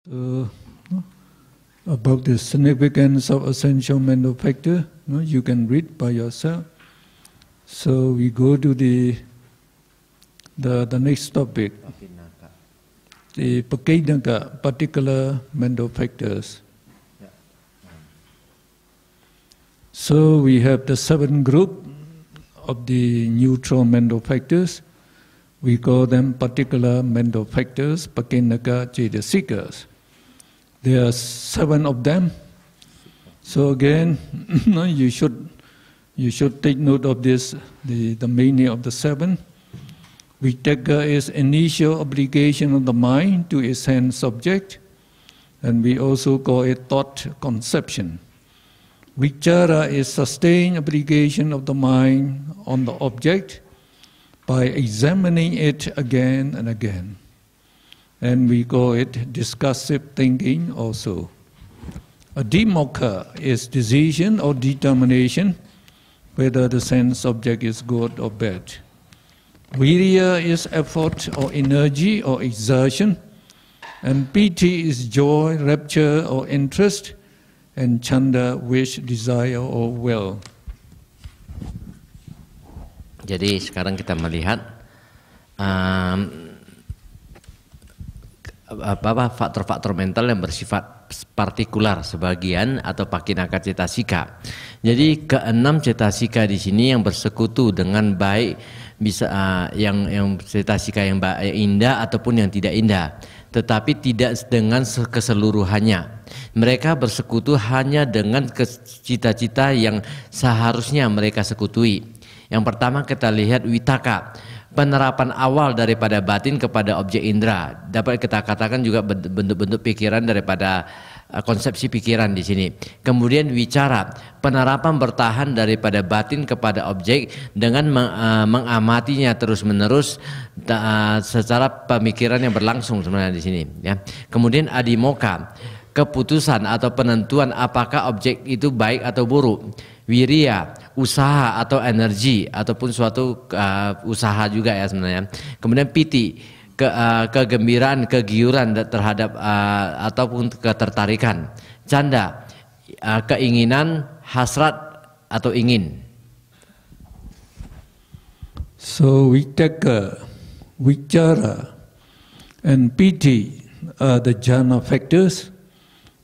So, about the significance of essential mental factor, you can read by yourself. So we go to the next topic, the Pakinaka, particular mental factors. So we have the 7 group of the neutral mental factors. We call them particular mental factors, Pakinaka Cetasikas. There are 7 of them. So again, you should take note of this, the meaning of the 7. Vitaka is initial obligation of the mind to its sense object, and we also call it thought conception. Vichara is sustained obligation of the mind on the object by examining it again and again. And we call it discursive thinking also. Adhimokkha is decision or determination whether the sense object is good or bad. Virya is effort or energy or exertion. And piti is joy, rapture or interest. And chanda, wish, desire or will. Jadi sekarang kita melihat faktor-faktor mental yang bersifat partikular sebagian atau pakinaka cetasika. Jadi keenam cetasika di sini yang bersekutu dengan baik bisa yang cetasika yang indah ataupun yang tidak indah, tetapi tidak dengan keseluruhannya. Mereka bersekutu hanya dengan cita-cita yang seharusnya mereka sekutui. Yang pertama kita lihat vitaka, penerapan awal daripada batin kepada objek indera. Dapat kita katakan juga bentuk-bentuk pikiran daripada konsepsi pikiran di sini. Kemudian wicara, penerapan bertahan daripada batin kepada objek dengan mengamatinya terus-menerus secara pemikiran yang berlangsung sebenarnya di sini. Ya. Kemudian adhimokkha, keputusan atau penentuan apakah objek itu baik atau buruk. Wirya, usaha atau energi ataupun suatu usaha juga ya sebenarnya. Kemudian piti, kegembiraan, kegiuran terhadap ataupun ketertarikan. Canda, keinginan, hasrat atau ingin. So vitaka, vichara, and piti are the jhana factors.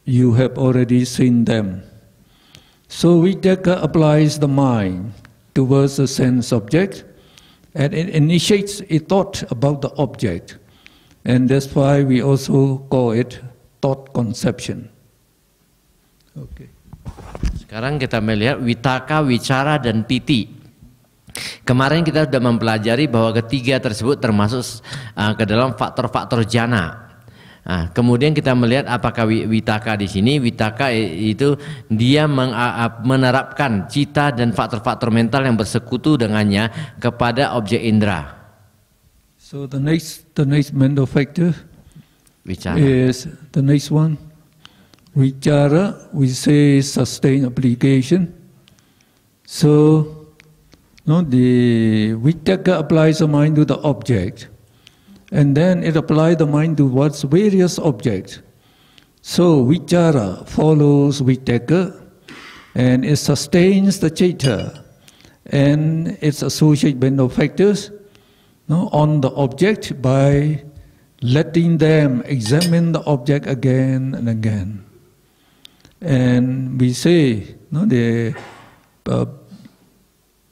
You have already seen them. So vitaka applies the mind towards the sense object, and it initiates a thought about the object. And that's why we also call it thought conception. Okay. Sekarang kita melihat vitaka, wicara, dan piti. Kemarin kita sudah mempelajari bahwa ketiga tersebut termasuk ke dalam faktor-faktor jhana. Nah, kemudian kita melihat apakah vitaka di sini. Vitaka itu dia menerapkan cita dan faktor-faktor mental yang bersekutu dengannya kepada objek indera. So the next mental factor Vichara. is the next one. Vichara, we say sustained application. So the vitaka applies the mind to the object. And then it applies the mind towards various objects. So vichara follows vitaka, and it sustains the citta and its associated mental factors on the object by letting them examine the object again and again. And we say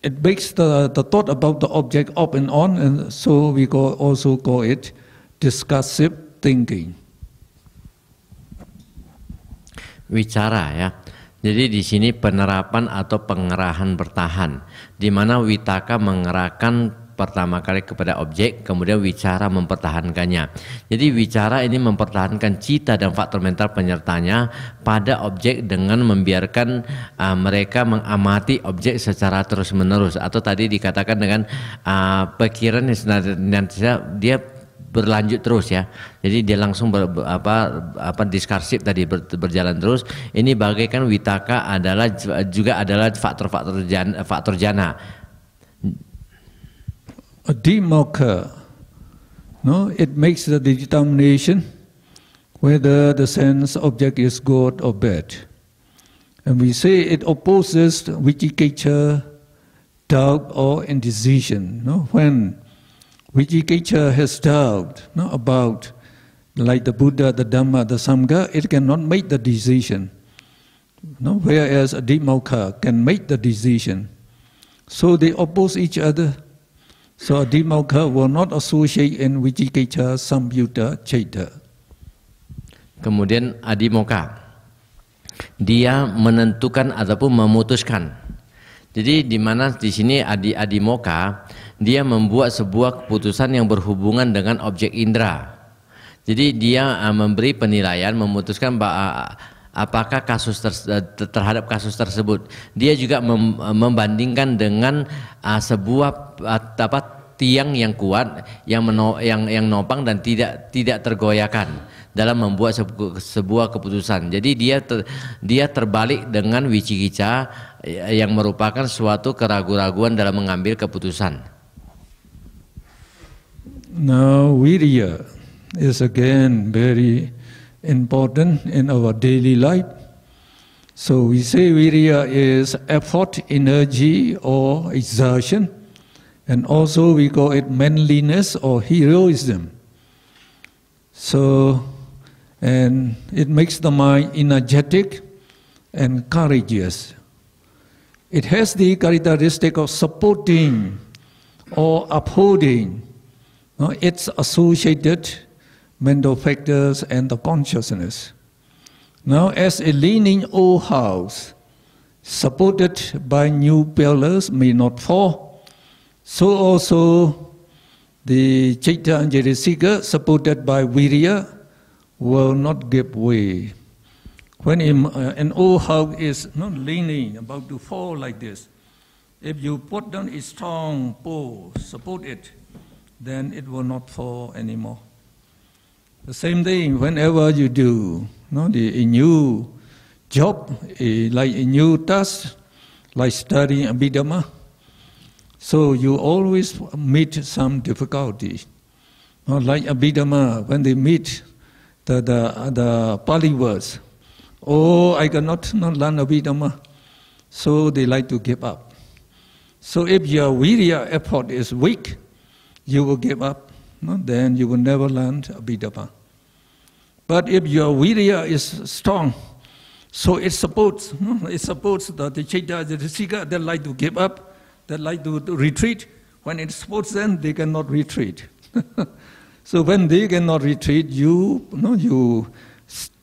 it makes the thought about the object up and on, and so we also call it discursive thinking. Wicara ya. Jadi di sini penerapan atau pengerahan bertahan, di mana vitaka mengerahkan pertama kali kepada objek, kemudian wicara mempertahankannya. Jadi wicara ini mempertahankan cita dan faktor mental penyertanya pada objek dengan membiarkan mereka mengamati objek secara terus-menerus, atau tadi dikatakan dengan pikiran yang senantiasa dia berlanjut terus ya. Jadi dia langsung diskarsif tadi berjalan terus. Ini bagaikan vitaka juga adalah faktor jana. Adhimokkha, it makes the determination whether the sense object is good or bad. And we say it opposes vicikiccha, doubt or indecision. No? When vicikiccha has doubt about, like the Buddha, the Dhamma, the Sangha, it cannot make the decision. No? Whereas a deep mokkha can make the decision. So they oppose each other. So a deep mokkha will not associate in vicikiccha, samyutta, citta. Kemudian adimokkha, dia menentukan ataupun memutuskan. Jadi di mana di sini adimokkha, dia membuat sebuah keputusan yang berhubungan dengan objek indera. Jadi dia memberi penilaian, memutuskan apakah terhadap kasus tersebut. Dia juga membandingkan dengan sebuah tiang yang kuat, yang nopang dan tidak tergoyahkan dalam membuat sebuah keputusan. Jadi dia terbalik dengan vicikicca yang merupakan suatu keraguan-raguan dalam mengambil keputusan. Now virya is again very important in our daily life. So we say virya is effort, energy or exertion, and also we call it manliness or heroism. So, and it makes the mind energetic and courageous. It has the characteristic of supporting or upholding its associated mental factors and the consciousness. Now, as a leaning old house, supported by new pillars, may not fall, so also the citta and cetasika, supported by virya, will not give way. When an old house is not leaning, about to fall like this, if you put down a strong pole, support it, then it will not fall anymore. The same thing whenever you do a new job, like a new task, like studying Abhidhamma, so you always meet some difficulties. Like Abhidhamma, when they meet the Pali words, I cannot learn Abhidhamma, so they like to give up. So if your virya effort is weak, you will give up, then you will never learn Abhidhamma. But if your virya is strong, so it supports the citta, the cetasika, they like to give up, they like to retreat. When it supports them, they cannot retreat. So when they cannot retreat, you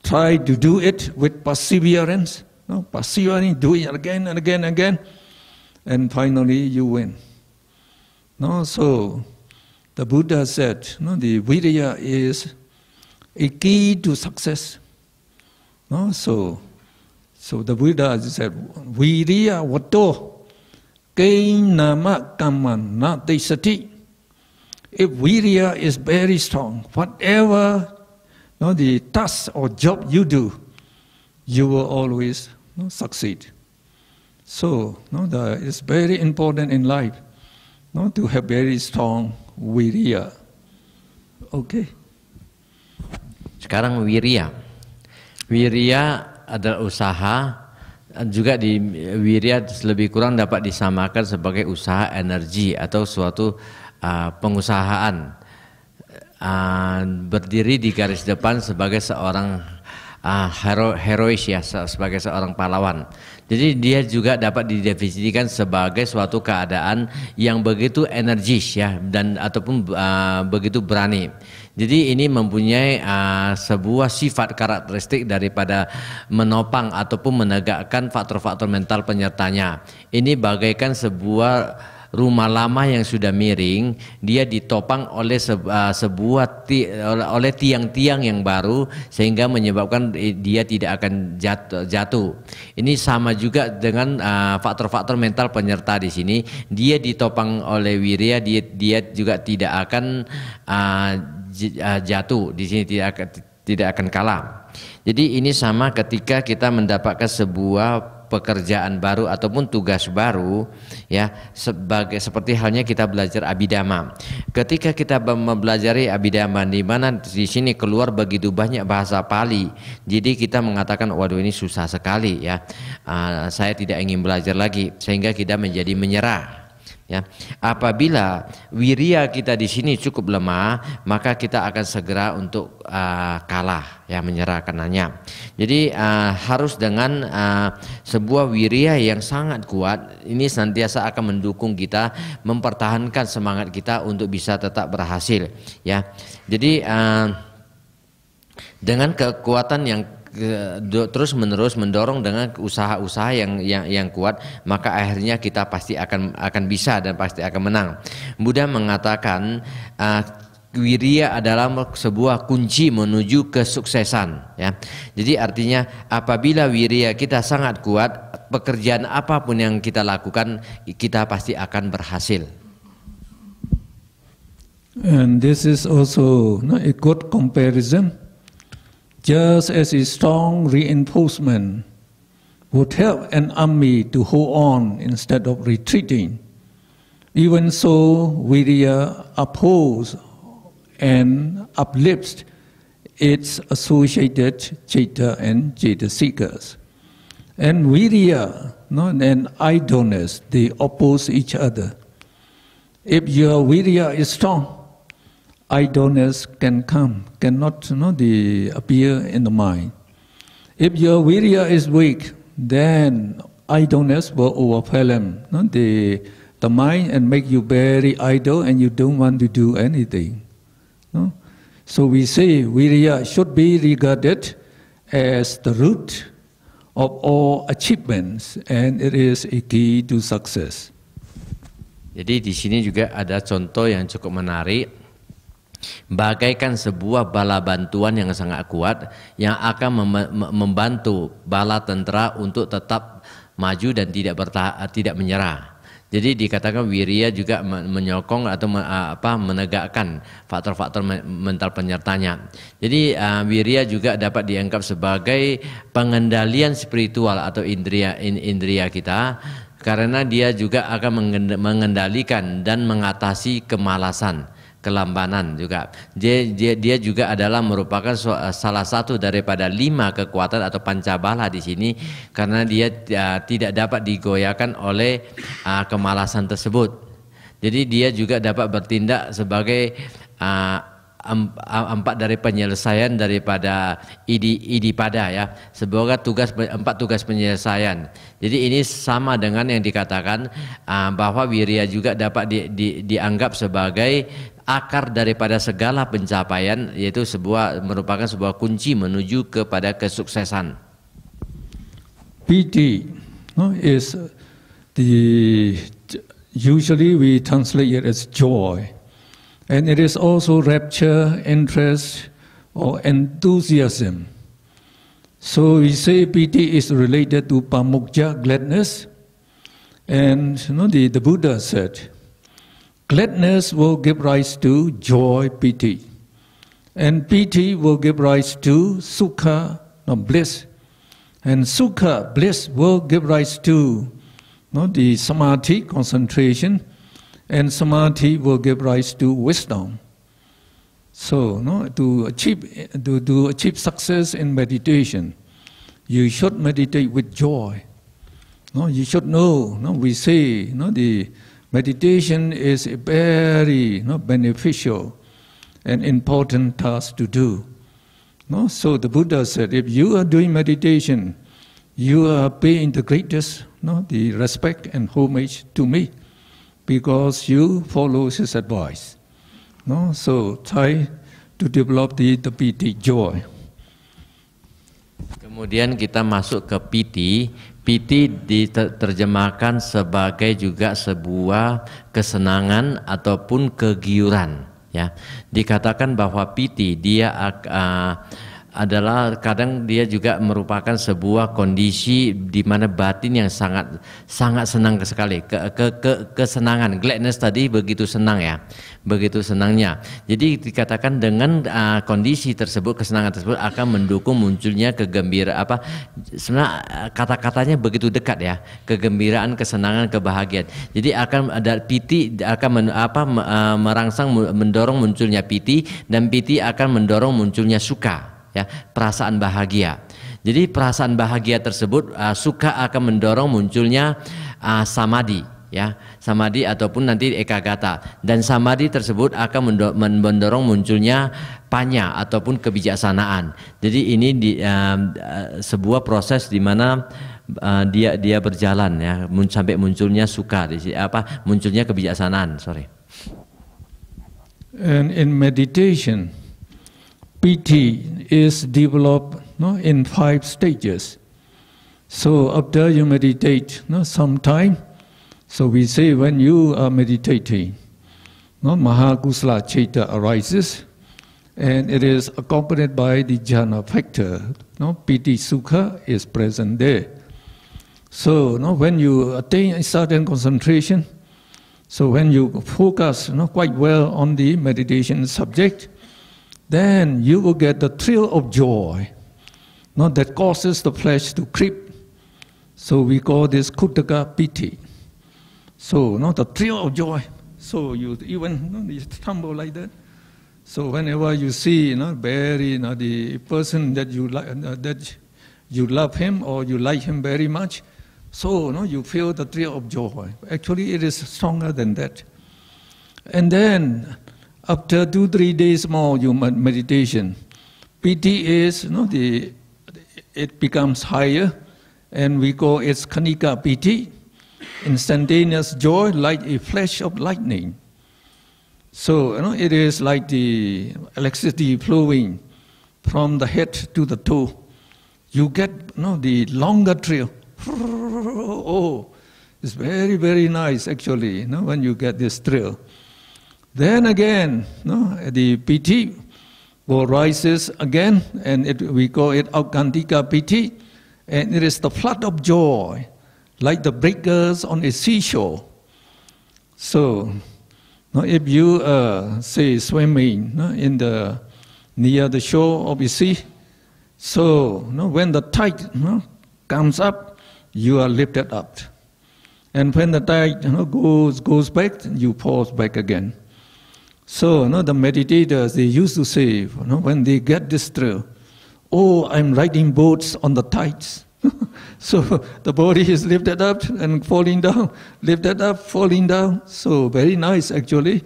try to do it with perseverance. Persevering, do it again and again and again, and finally you win. So the Buddha said, the virya is a key to success. So the Buddha said, virya vato kain nama kamman na desati. If virya is very strong, whatever the task or job you do, you will always succeed. So it's very important in life to have very strong virya. Okay. Sekarang wirya. Wirya adalah usaha, juga di wirya lebih kurang dapat disamakan sebagai usaha energi atau suatu pengusahaan. Berdiri di garis depan sebagai seorang herois, ya, sebagai seorang pahlawan. Jadi dia juga dapat didefinisikan sebagai suatu keadaan yang begitu energis, ya, dan ataupun begitu berani. Jadi ini mempunyai sebuah sifat karakteristik daripada menopang ataupun menegakkan faktor-faktor mental penyertanya. Ini bagaikan sebuah rumah lama yang sudah miring, dia ditopang oleh oleh tiang-tiang yang baru sehingga menyebabkan dia tidak akan jatuh. Ini sama juga dengan faktor-faktor mental penyerta di sini. Dia ditopang oleh wirya, dia juga tidak akan jatuh. Di sini tidak akan kalah. Jadi ini sama ketika kita mendapatkan sebuah pekerjaan baru ataupun tugas baru, ya, seperti halnya kita belajar abhidhamma. Ketika kita mempelajari abhidhamma, di mana di sini keluar begitu banyak bahasa Pali, jadi kita mengatakan, waduh ini susah sekali, ya, saya tidak ingin belajar lagi, sehingga kita menjadi menyerah. Ya, apabila wirya kita di sini cukup lemah, maka kita akan segera untuk kalah, ya, menyerah karenanya. Jadi harus dengan sebuah wirya yang sangat kuat, ini senantiasa akan mendukung kita, mempertahankan semangat kita untuk bisa tetap berhasil, ya. Jadi dengan kekuatan yang terus menerus mendorong dengan usaha-usaha yang kuat, maka akhirnya kita pasti akan bisa dan pasti akan menang. Buddha mengatakan wirya adalah sebuah kunci menuju kesuksesan, ya. Jadi artinya apabila wirya kita sangat kuat, pekerjaan apapun yang kita lakukan kita pasti akan berhasil. And this is also a good comparison. Just as a strong reinforcement would help an army to hold on instead of retreating, even so virya upholds and uplifts its associated citta and cetasikas. And virya and idleness, they oppose each other. If your virya is strong, idleness cannot appear in the mind. If your virya is weak, then idleness will overwhelm the mind and make you very idle and you don't want to do anything. So we say virya should be regarded as the root of all achievements and it is a key to success. Jadi di sini juga ada contoh yang cukup menarik. Bagaikan sebuah bala bantuan yang sangat kuat yang akan membantu bala tentara untuk tetap maju dan tidak menyerah. Jadi dikatakan wirya juga menyokong atau menegakkan faktor-faktor mental penyertanya. Jadi wirya juga dapat dianggap sebagai pengendalian spiritual atau indria kita, karena dia juga akan mengendalikan dan mengatasi kemalasan, kelambanan juga. Dia juga adalah merupakan salah satu daripada 5 kekuatan atau pancabala di sini, karena dia tidak dapat digoyahkan oleh kemalasan tersebut. Jadi dia juga dapat bertindak sebagai 4 dari penyelesaian daripada idipada, ya, sebagai 4 tugas penyelesaian. Jadi ini sama dengan yang dikatakan bahwa wirya juga dapat dianggap sebagai akar daripada segala pencapaian, yaitu merupakan sebuah kunci menuju kepada kesuksesan. Piti is usually we translate it as joy. And it is also rapture, interest, or enthusiasm. So we say piti is related to pamukja, gladness. And the Buddha said, gladness will give rise to joy, piti. And piti will give rise to sukha, bliss. And sukha, bliss, will give rise to the samadhi, concentration. And samadhi will give rise to wisdom. So, to achieve success in meditation, you should meditate with joy. You should know. We say, the meditation is a very beneficial and important task to do. So the Buddha said, if you are doing meditation, you are paying the greatest, the respect and homage to me, because you follow his advice. So try to develop the piti, joy. Kemudian kita masuk ke piti. Piti diterjemahkan sebagai juga sebuah kesenangan ataupun kegiuran, ya. Dikatakan bahwa piti dia adalah kadang dia juga merupakan sebuah kondisi di mana batin yang sangat senang sekali, kesenangan, gladness tadi begitu senang ya, begitu senangnya. Jadi dikatakan dengan kondisi tersebut, kesenangan tersebut akan mendukung munculnya kegembiraan, sebenarnya kata-katanya begitu dekat ya, kegembiraan, kesenangan, kebahagiaan. Jadi akan ada piti akan merangsang, mendorong munculnya piti, dan piti akan mendorong munculnya suka. Ya, perasaan bahagia. Jadi perasaan bahagia tersebut suka akan mendorong munculnya samadhi, ya, samadhi ataupun nanti ekagata, dan samadhi tersebut akan mendorong munculnya panya ataupun kebijaksanaan. Jadi ini sebuah proses di mana dia berjalan ya, sampai munculnya suka, munculnya kebijaksanaan. And in meditation, piti is developed in 5 stages. So after you meditate some time, so we say when you are meditating, Mahakusala Citta arises, and it is accompanied by the jhana factor. Piti Sukha is present there. So when you attain a certain concentration, so when you focus quite well on the meditation subject, then you will get the thrill of joy, that causes the flesh to creep. So we call this Kuttaka Piti. So the thrill of joy. So you even you stumble like that. So whenever you see very the person that you love him or you like him very much, so you feel the thrill of joy. Actually, it is stronger than that. And then after 2-3 days more you meditation, piti is it becomes higher, and we call it Khanika Piti, instantaneous joy like a flash of lightning. So it is like the electricity flowing from the head to the toe. You get the longer thrill. Oh, it's very, very nice actually when you get this thrill. Then again, the piti rises again, and we call it Aukantika Piti, and it is the flood of joy, like the breakers on a seashore. So, if you say swimming near the shore of a sea, so when the tide comes up, you are lifted up, and when the tide goes back, you pause back again. So, the meditators, they used to say, when they get this thrill, oh, I'm riding boats on the tides. So, the body is lifted up and falling down, lifted up, falling down. So, very nice actually.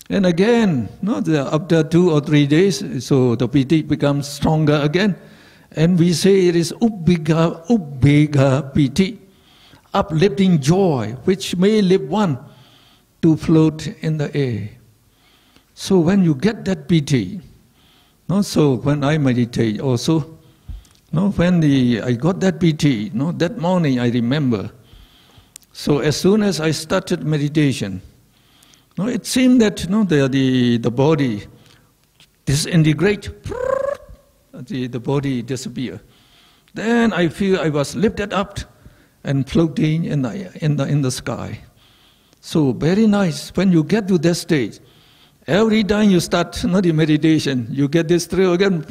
And again, after 2 or 3 days, so the piti becomes stronger again. And we say it is Ubbega Piti, uplifting joy, which may lift one to float in the air. So when you get that piti, so when I meditate also, when I got that piti, that morning I remember. So as soon as I started meditation, it seemed that the body disintegrate, the body disappear. Then I feel I was lifted up and floating in the sky. So very nice. When you get to that stage, every time you start the meditation, you get this thrill again,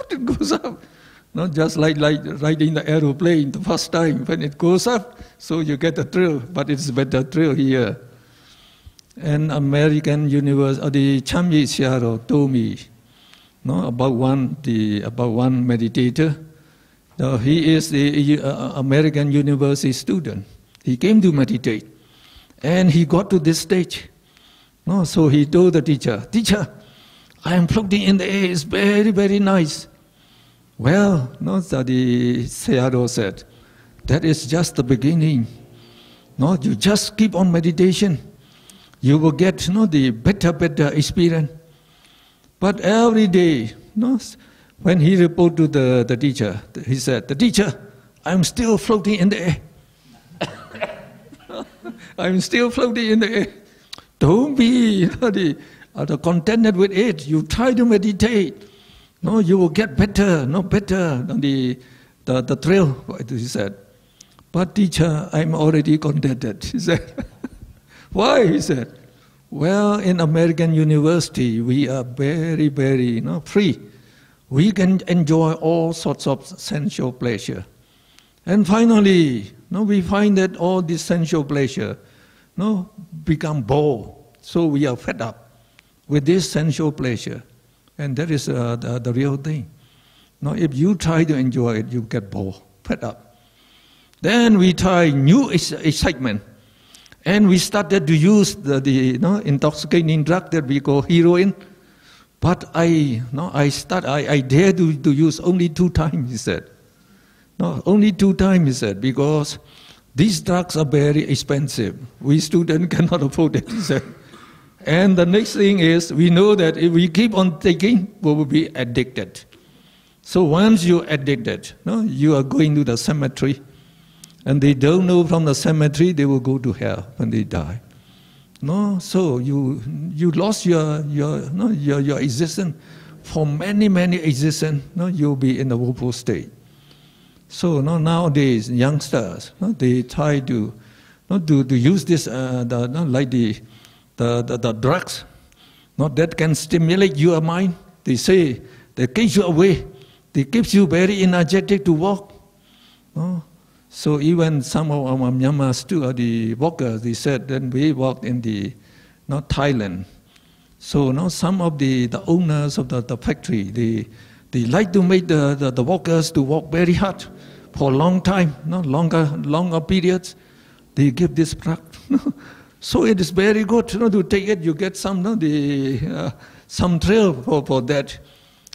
it goes up. Just like riding the aeroplane the first time, when it goes up, so you get a thrill, but it's better thrill here. And American University, Chamyi Siaro told me about one meditator. He is the American University student. He came to meditate, and he got to this stage. So he told the teacher, I am floating in the air, it's very, very nice. Well, so the Sayadaw said, that is just the beginning. You just keep on meditation. You will get the better experience. But every day, when he reported to the teacher, he said, the teacher, I'm still floating in the air. I'm still floating in the air. Don't be contented with it. You try to meditate. No, you will get better, no better than the thrill, he said. But teacher, I'm already contented, he said. Why? He said. Well, in American university, we are very, very free. We can enjoy all sorts of sensual pleasure. And finally, we find that all this sensual pleasure become bore. So we are fed up with this sensual pleasure. And that is the real thing. Now, if you try to enjoy it, you get bored, fed up. Then we try new excitement. And we started to use the intoxicating drug that we call heroin. But I dare to use only 2 times, he said. No, only 2 times, he said, because these drugs are very expensive. We students cannot afford it, he said. And the next thing is, we know that if we keep on taking, we will be addicted. So once you're addicted, you are going to the cemetery. And they don't know from the cemetery, they will go to hell when they die. No, so you lost your existence. For many existence, you'll be in the woeful state. So nowadays, youngsters, they try to use this like the drugs, that can stimulate your mind. They say they keep you away. They keep you very energetic to walk. So even some of our Myanmar the walkers, they said that we walked in Thailand. So some of the owners of the factory, they like to make the workers to walk very hard for a long time, longer periods. They give this drug. So it is very good to take it. You get some thrill for that.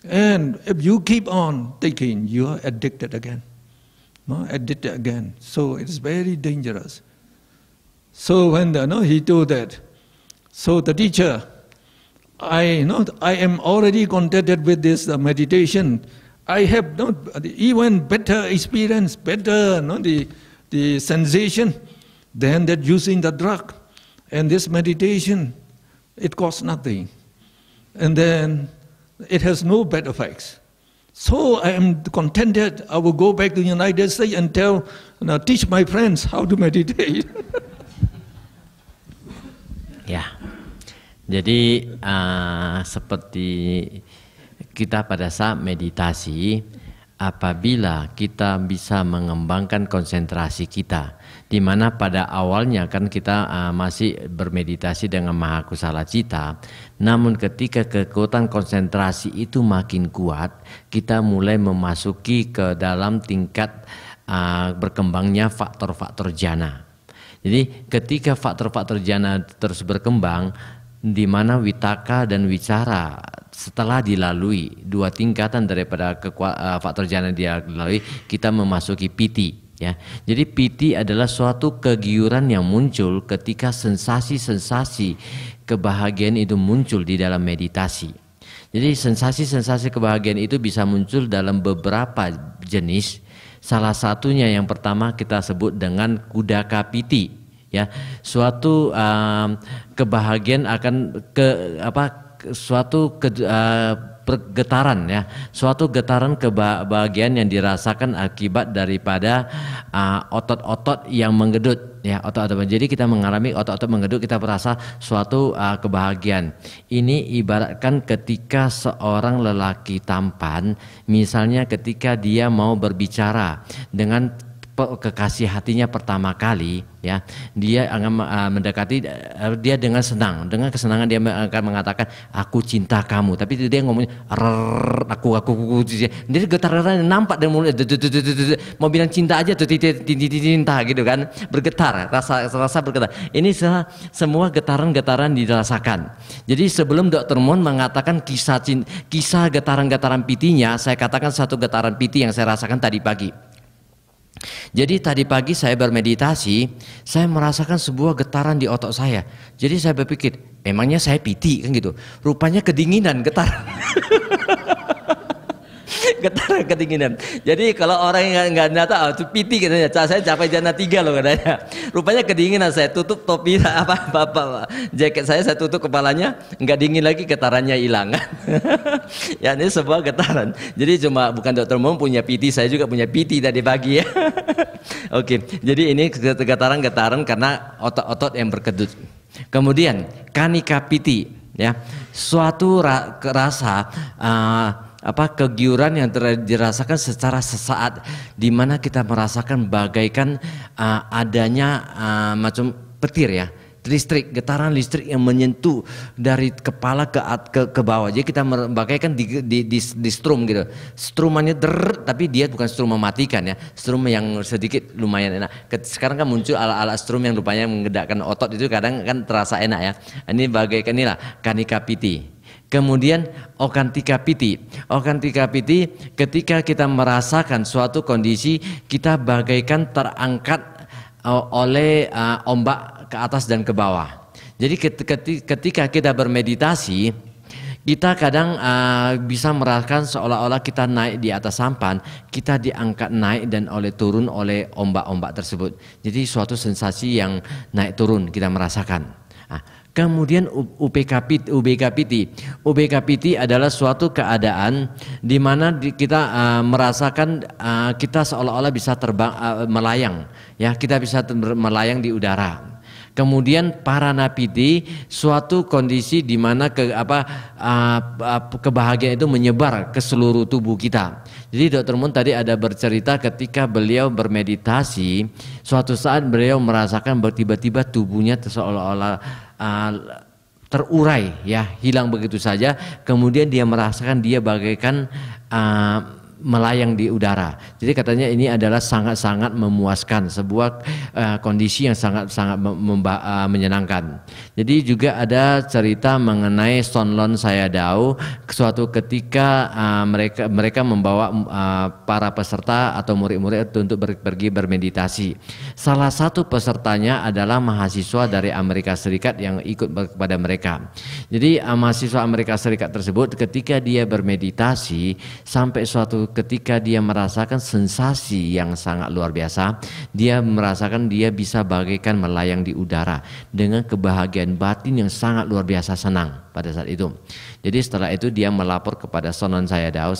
And if you keep on taking, you are addicted again. Addicted again. So it is very dangerous. So when he told that, so the teacher, I am already contented with this meditation. I have even better experience, better the sensation than that using the drug. And this meditation, it costs nothing. And then it has no bad effects. So I am contented. I will go back to the United States and teach my friends how to meditate. Ya, jadi seperti kita pada saat meditasi, apabila kita bisa mengembangkan konsentrasi kita, di mana pada awalnya kan kita masih bermeditasi dengan Maha Kusala Cita, namun ketika kekuatan konsentrasi itu makin kuat, kita mulai memasuki ke dalam tingkat berkembangnya faktor-faktor jana. Jadi ketika faktor-faktor jana terus berkembang, di mana witaka dan wicara setelah dilalui 2 tingkatan daripada faktor jana dia lalui, kita memasuki piti. Ya, jadi piti adalah suatu kegiuran yang muncul ketika sensasi-sensasi kebahagiaan itu muncul di dalam meditasi. Jadi sensasi-sensasi kebahagiaan itu bisa muncul dalam beberapa jenis. Salah satunya yang pertama kita sebut dengan kudaka piti. Ya, suatu kebahagiaan akan getaran, ya, suatu getaran kebahagiaan yang dirasakan akibat daripada otot-otot yang menggedut, ya, otot-otot. Jadi kita mengalami otot-otot menggedut, kita merasa suatu kebahagiaan. Ini ibaratkan ketika seorang lelaki tampan, misalnya ketika dia mau berbicara dengan kekasih hatinya pertama kali, ya, dia akan mendekati dia dengan senang, dengan kesenangan dia akan mengatakan aku cinta kamu, tapi dia ngomongnya aku dia getaran nampak dari mulut, mau bilang cinta aja tuh cinta gitu kan, bergetar, rasa bergetar. Ini semua getaran-getaran dirasakan. Jadi sebelum Dr. Mon mengatakan kisah getaran-getaran pitinya, saya katakan satu getaran piti yang saya rasakan tadi pagi. Jadi tadi pagi saya bermeditasi, saya merasakan sebuah getaran di otot saya. Jadi saya berpikir, emangnya saya piti kan gitu. Rupanya kedinginan, getar. getaran kedinginan. Jadi kalau orang yang nggak tahu, itu PT katanya, saya capai jana 3 loh katanya. Rupanya kedinginan, saya tutup topi apa jaket saya tutup kepalanya, nggak dingin lagi, getarannya hilang. Ya ini sebuah getaran. Jadi cuma bukan dokter umum punya PT, saya juga punya PT tadi pagi ya. Oke, jadi ini getaran-getaran karena otot-otot yang berkedut. Kemudian kanika piti, ya, suatu rasa kegiuran yang dirasakan secara sesaat, di mana kita merasakan bagaikan adanya macam petir, ya, listrik, getaran listrik yang menyentuh dari kepala ke bawah. Jadi kita bagaikan di strum gitu, strumannya tapi dia bukan strum mematikan, ya, strum yang sedikit lumayan enak. Sekarang kan muncul ala-ala strum yang rupanya menggerakkan otot, itu kadang kan terasa enak, ya. Ini bagaikan inilah kanika piti. Kemudian okantika piti. Okantika piti ketika kita merasakan suatu kondisi kita bagaikan terangkat oleh ombak ke atas dan ke bawah. Jadi ketika kita bermeditasi, kita kadang bisa merasakan seolah-olah kita naik di atas sampan, kita diangkat naik dan turun oleh ombak-ombak tersebut. Jadi suatu sensasi yang naik turun kita merasakan. Kemudian UBKPT adalah suatu keadaan di mana kita merasakan kita seolah-olah bisa terbang, melayang, ya, kita bisa melayang di udara. Kemudian paranapiti, suatu kondisi di mana kebahagiaan itu menyebar ke seluruh tubuh kita. Jadi Dr. Moon tadi ada bercerita ketika beliau bermeditasi, suatu saat beliau merasakan tiba-tiba tubuhnya seolah-olah terurai, ya, hilang begitu saja. Kemudian dia merasakan dia bagaikan melayang di udara. Jadi katanya ini adalah sangat-sangat memuaskan, sebuah kondisi yang sangat-sangat menyenangkan. Jadi juga ada cerita mengenai Sonlon Sayadaw, suatu ketika mereka membawa para peserta atau murid-murid untuk pergi bermeditasi. Salah satu pesertanya adalah mahasiswa dari Amerika Serikat yang ikut kepada mereka. Jadi mahasiswa Amerika Serikat tersebut ketika dia bermeditasi, sampai suatu ketika dia merasakan sensasi yang sangat luar biasa, dia merasakan dia bisa bagaikan melayang di udara dengan kebahagiaan batin yang sangat luar biasa, senang pada saat itu. Jadi setelah itu dia melapor kepada Sonlon Sayadaw,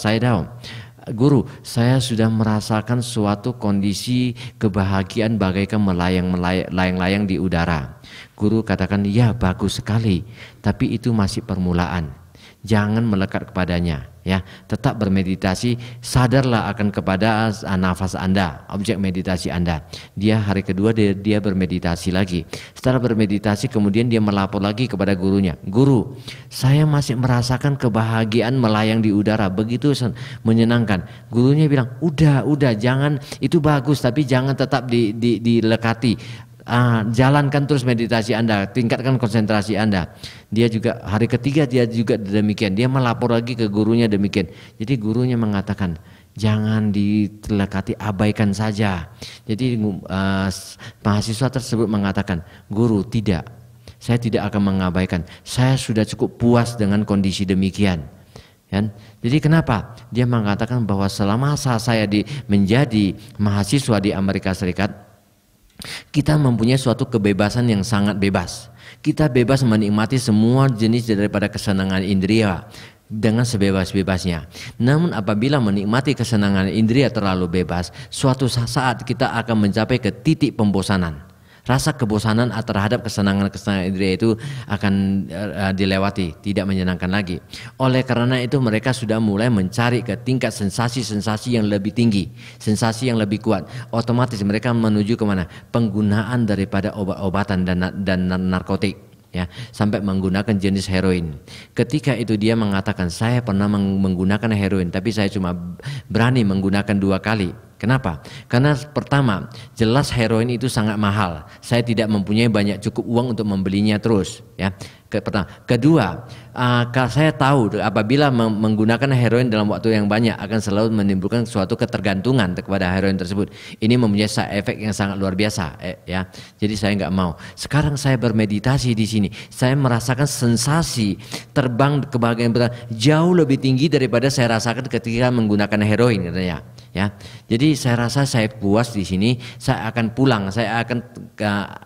Guru, saya sudah merasakan suatu kondisi kebahagiaan bagaikan melayang-layang di udara. Guru katakan, ya, bagus sekali, tapi itu masih permulaan. Jangan melekat kepadanya, ya, tetap bermeditasi, sadarlah akan kepada nafas Anda, objek meditasi Anda. Dia hari kedua dia bermeditasi lagi. Setelah bermeditasi kemudian dia melapor lagi kepada gurunya, Guru, saya masih merasakan kebahagiaan melayang di udara, begitu menyenangkan. Gurunya bilang, udah, jangan, itu bagus, tapi jangan tetap dilekati. Jalankan terus meditasi Anda, tingkatkan konsentrasi Anda. Dia juga hari ketiga dia juga demikian, dia melapor lagi ke gurunya demikian. Jadi gurunya mengatakan, jangan dilekati, abaikan saja. Jadi mahasiswa tersebut mengatakan, Guru, tidak, saya tidak akan mengabaikan, saya sudah cukup puas dengan kondisi demikian. Jadi kenapa? Dia mengatakan bahwa selama saya menjadi mahasiswa di Amerika Serikat, kita mempunyai suatu kebebasan yang sangat bebas. Kita bebas menikmati semua jenis daripada kesenangan indria dengan sebebas-bebasnya. Namun apabila menikmati kesenangan indria terlalu bebas, suatu saat kita akan mencapai ke titik pembosanan. Rasa kebosanan terhadap kesenangan indria itu akan dilewati, tidak menyenangkan lagi. Oleh karena itu mereka sudah mulai mencari ke tingkat sensasi-sensasi yang lebih tinggi, sensasi yang lebih kuat. Otomatis mereka menuju kemana? Penggunaan daripada obat-obatan dan narkotik, ya, sampai menggunakan jenis heroin. Ketika itu dia mengatakan, saya pernah menggunakan heroin, tapi saya cuma berani menggunakan 2 kali. Kenapa? Karena pertama, jelas heroin itu sangat mahal. Saya tidak mempunyai cukup uang untuk membelinya terus, ya. Pertama, kedua, kalau saya tahu apabila menggunakan heroin dalam waktu yang banyak akan selalu menimbulkan suatu ketergantungan kepada heroin tersebut. Ini mempunyai side effect yang sangat luar biasa, ya. Jadi saya nggak mau. Sekarang saya bermeditasi di sini, saya merasakan sensasi terbang kebahagiaan jauh lebih tinggi daripada saya rasakan ketika menggunakan heroin, katanya. Ya, jadi saya rasa saya puas di sini. Saya akan pulang, saya akan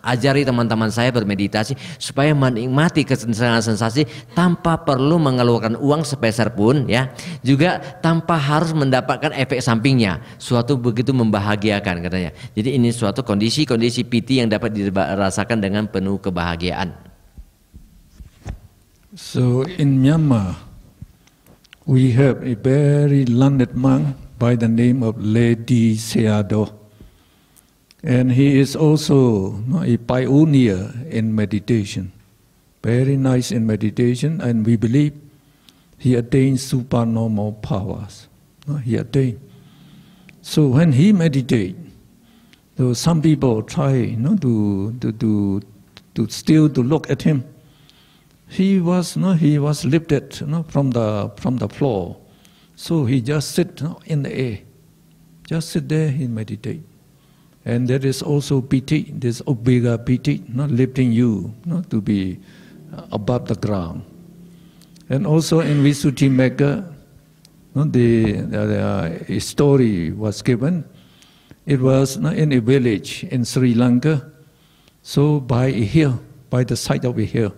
ajari teman-teman saya bermeditasi supaya menikmati sensasi tanpa perlu mengeluarkan uang sepeser pun, ya. Juga tanpa harus mendapatkan efek sampingnya. Suatu begitu membahagiakan, katanya. Jadi ini suatu kondisi-kondisi PT yang dapat dirasakan dengan penuh kebahagiaan. So in Myanmar, we have a very learned monk by the name of Ledi Sayadaw, and he is also a pioneer in meditation, very nice in meditation, and we believe he attained supernormal powers. He attained. So when he meditates, so some people try to still to look at him. He was lifted from the floor. So he just sit in the air, just sit there, he meditate. And there is also PT, this Obega PT, lifting you to be above the ground. And also in Visuddhimagga, a story was given. It was in a village in Sri Lanka, so by a hill, by the side of a hill.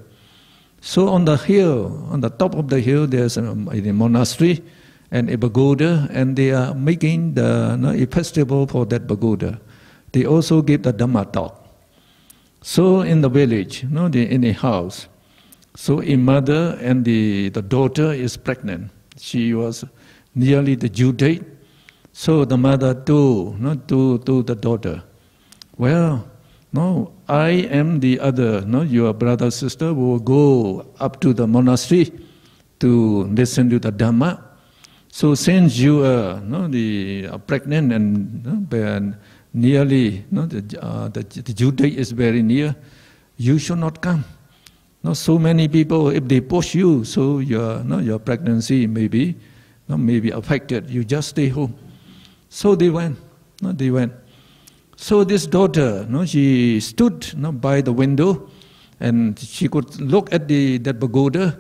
So on the hill, on the top of the hill, there's a monastery and a pagoda, and they are making a festival for that pagoda. They also give the Dhamma talk. So in the village, in a house, so a mother and the daughter is pregnant. She was nearly the due date. So the mother told the daughter, well, no, I am the other, your brother, sister will go up to the monastery to listen to the Dhamma. So since you are pregnant and nearly, the due date is very near, you should not come. So many people, if they push you, so your pregnancy may be affected. You just stay home. So they went. So this daughter, she stood by the window, and she could look at that pagoda,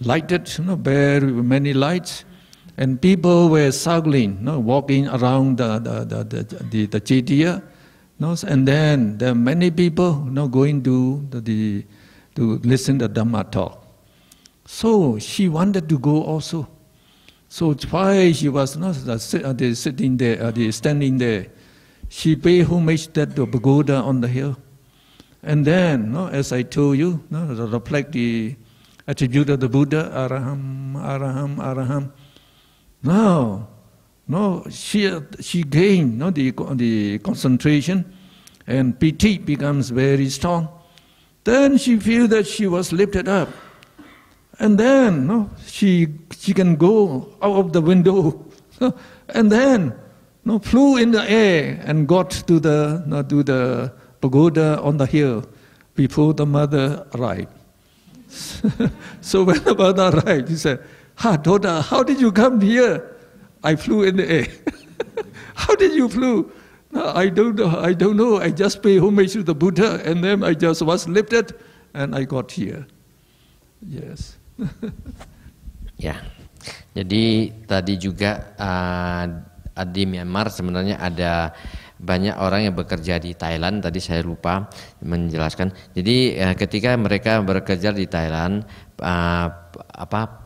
lighted, very many lights. And people were circling, walking around the chaitya, and then there are many people going to listen to Dhamma talk. So she wanted to go also. So while she was sitting there, standing there, she paid homage to the pagoda on the hill. And then, as I told you, reflect the attribute of the Buddha, Araham, Araham, Araham. Now, she gained the concentration, and PT becomes very strong. Then she feels that she was lifted up, and then she can go out of the window, and then flew in the air and got to the pagoda on the hill before the mother arrived. So when the mother arrived, he said, daughter, how did you come here? I flew in the air. How did you flew? No, I don't know. I just pay homage to the Buddha, and then I just was lifted, and I got here. Yes. Ya, jadi tadi juga di Myanmar sebenarnya ada banyak orang yang bekerja di Thailand. Tadi saya lupa menjelaskan. Jadi ketika mereka bekerja di Thailand,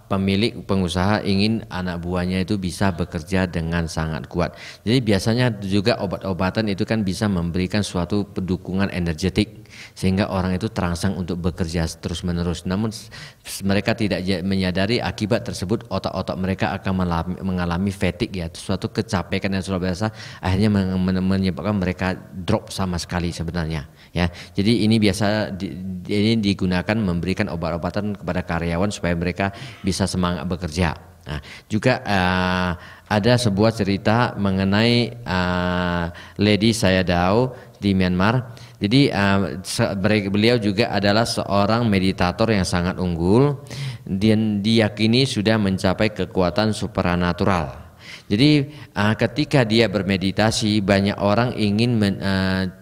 pemilik pengusaha ingin anak buahnya itu bisa bekerja dengan sangat kuat. Jadi biasanya juga obat-obatan itu kan bisa memberikan suatu dukungan energetik sehingga orang itu terangsang untuk bekerja terus-menerus. Namun mereka tidak menyadari akibat tersebut otak-otak mereka akan mengalami fatigue, ya, suatu kecapekan yang sudah biasa, akhirnya menyebabkan mereka drop sama sekali sebenarnya. Ya, jadi ini biasa ini digunakan memberikan obat-obatan kepada karyawan supaya mereka bisa semangat bekerja. Nah, juga ada sebuah cerita mengenai Ledi Sayadaw di Myanmar. Jadi beliau juga adalah seorang meditator yang sangat unggul dan diyakini sudah mencapai kekuatan supranatural. Jadi ketika dia bermeditasi, banyak orang ingin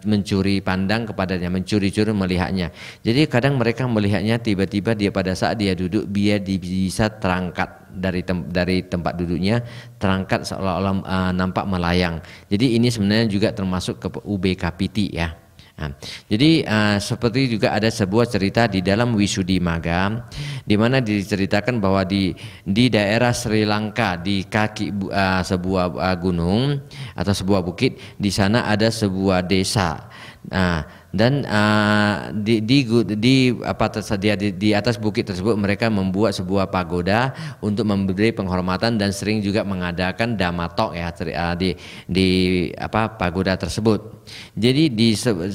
mencuri pandang kepadanya, mencuri-curi melihatnya. Jadi kadang mereka melihatnya tiba-tiba dia pada saat dia duduk, dia bisa terangkat dari tempat duduknya, terangkat seolah-olah nampak melayang. Jadi ini sebenarnya juga termasuk ke UBKPT ya. Nah, jadi seperti juga ada sebuah cerita di dalam Wisuddhimagga di mana diceritakan bahwa di daerah Sri Lanka di kaki sebuah gunung atau sebuah bukit, di sana ada sebuah desa. Dan di atas bukit tersebut mereka membuat sebuah pagoda untuk memberi penghormatan dan sering juga mengadakan dhamma talk ya di pagoda tersebut. Jadi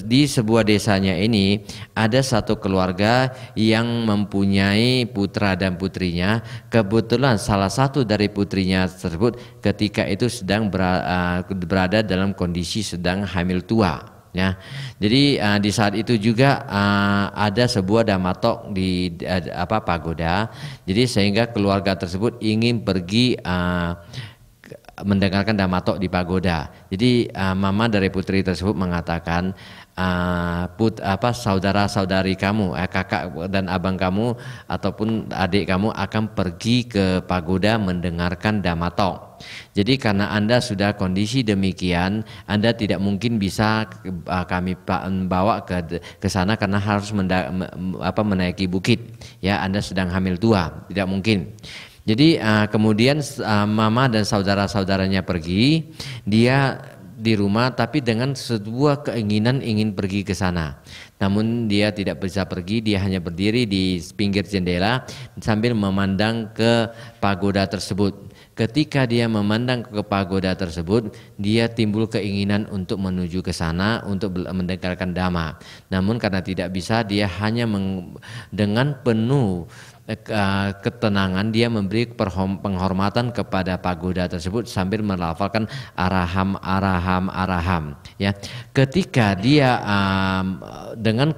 di sebuah desanya ini ada satu keluarga yang mempunyai putra dan putrinya. Kebetulan salah satu dari putrinya tersebut ketika itu sedang berada dalam kondisi sedang hamil tua. Ya, jadi di saat itu juga ada sebuah dhamma talk di pagoda. Jadi sehingga keluarga tersebut ingin pergi mendengarkan dhamma talk di pagoda. Jadi mama dari putri tersebut mengatakan, saudara-saudari kamu, kakak dan abang kamu ataupun adik kamu akan pergi ke pagoda mendengarkan dhamma talk. Jadi karena Anda sudah kondisi demikian, Anda tidak mungkin bisa kami bawa ke sana karena harus menaiki bukit. Ya, Anda sedang hamil tua, tidak mungkin. Jadi kemudian mama dan saudara-saudaranya pergi, dia di rumah tapi dengan sebuah keinginan ingin pergi ke sana. Namun dia tidak bisa pergi, dia hanya berdiri di pinggir jendela sambil memandang ke pagoda tersebut. Ketika dia memandang ke pagoda tersebut, dia timbul keinginan untuk menuju ke sana untuk mendengarkan dhamma. Namun karena tidak bisa, dia hanya dengan penuh ketenangan dia memberi penghormatan kepada pagoda tersebut sambil melafalkan araham araham araham. Ya, ketika dia dengan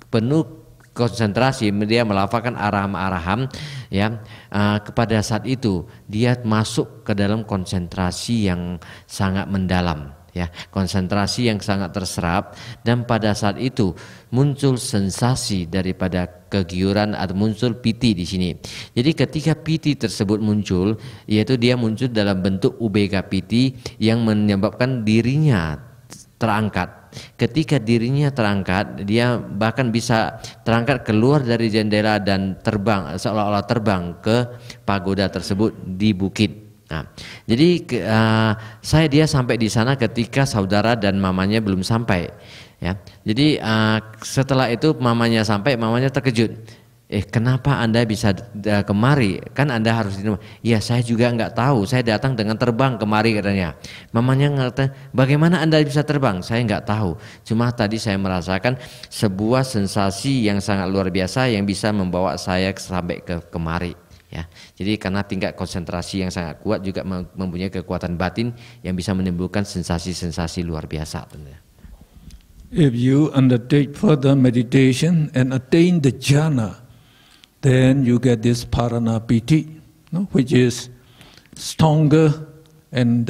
penuh konsentrasi dia melafalkan araham ya, kepada saat itu dia masuk ke dalam konsentrasi yang sangat mendalam ya, konsentrasi yang sangat terserap, dan pada saat itu muncul sensasi daripada kegiuran atau muncul piti di sini. Jadi ketika piti tersebut muncul, yaitu dia muncul dalam bentuk ubeka piti yang menyebabkan dirinya terangkat. Ketika dirinya terangkat, dia bahkan bisa terangkat keluar dari jendela dan terbang, seolah-olah terbang ke pagoda tersebut di bukit. Nah, jadi dia sampai di sana ketika saudara dan mamanya belum sampai. Ya, jadi setelah itu mamanya sampai, mamanya terkejut. Kenapa Anda bisa kemari? Kan Anda harus di rumah. Ya, saya juga nggak tahu. Saya datang dengan terbang kemari katanya. Mamanya ngata, bagaimana Anda bisa terbang? Saya nggak tahu. Cuma tadi saya merasakan sebuah sensasi yang sangat luar biasa yang bisa membawa saya sampai ke kemari. Ya, jadi karena tingkat konsentrasi yang sangat kuat juga mempunyai kekuatan batin yang bisa menimbulkan sensasi-sensasi luar biasa. If you undertake further meditation and attain the jhana, then you get this paranapiti, which is stronger and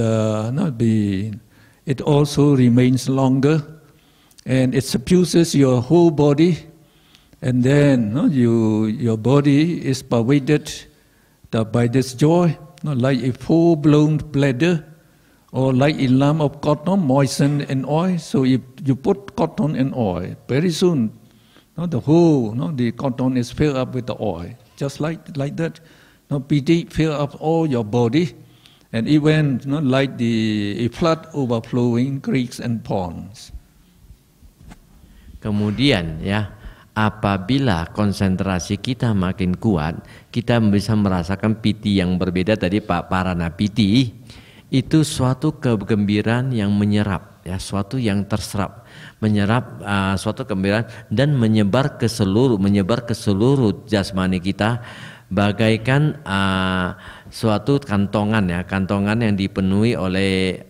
it also remains longer, and it suffuses your whole body, and then your body is pervaded by this joy, like a full-blown bladder, or like a lump of cotton moistened in oil. So if you put cotton in oil, very soon the whole the cotton is filled up with the oil. Just like that, piti fill up all your body, and even like a flood overflowing creeks and ponds. Kemudian ya, apabila konsentrasi kita makin kuat, kita bisa merasakan piti yang berbeda tadi Pak Paranapiti. Itu suatu kegembiraan yang menyerap, ya, suatu yang terserap, menyerap suatu kegembiraan dan menyebar ke seluruh jasmani kita, bagaikan suatu kantongan, ya, kantongan yang dipenuhi oleh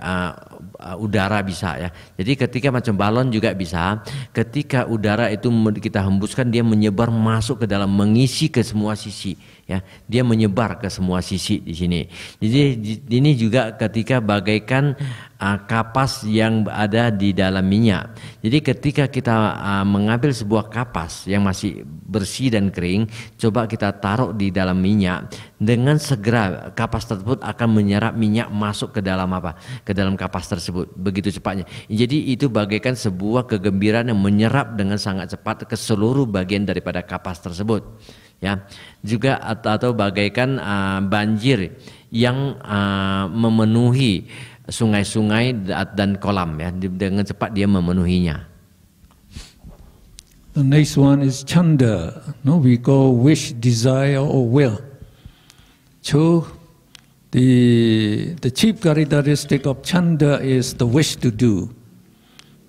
udara bisa ya. Jadi ketika macam balon juga bisa, ketika udara itu kita hembuskan dia menyebar masuk ke dalam, mengisi ke semua sisi ya. Dia menyebar ke semua sisi di sini. Jadi ini juga ketika bagaikan kapas yang ada di dalam minyak. Jadi ketika kita mengambil sebuah kapas yang masih bersih dan kering, coba kita taruh di dalam minyak, dengan segera kapas tersebut akan menyerap minyak masuk ke dalam apa? Ke dalam kapas tersebut begitu cepatnya. Jadi itu bagaikan sebuah kegembiraan yang menyerap dengan sangat cepat ke seluruh bagian daripada kapas tersebut. Ya, juga atau bagaikan banjir yang memenuhi sungai-sungai dan kolam ya, dengan cepat dia memenuhinya. The next one is chanda. No, we call wish, desire, or will. So the chief characteristic of chanda is the wish to do.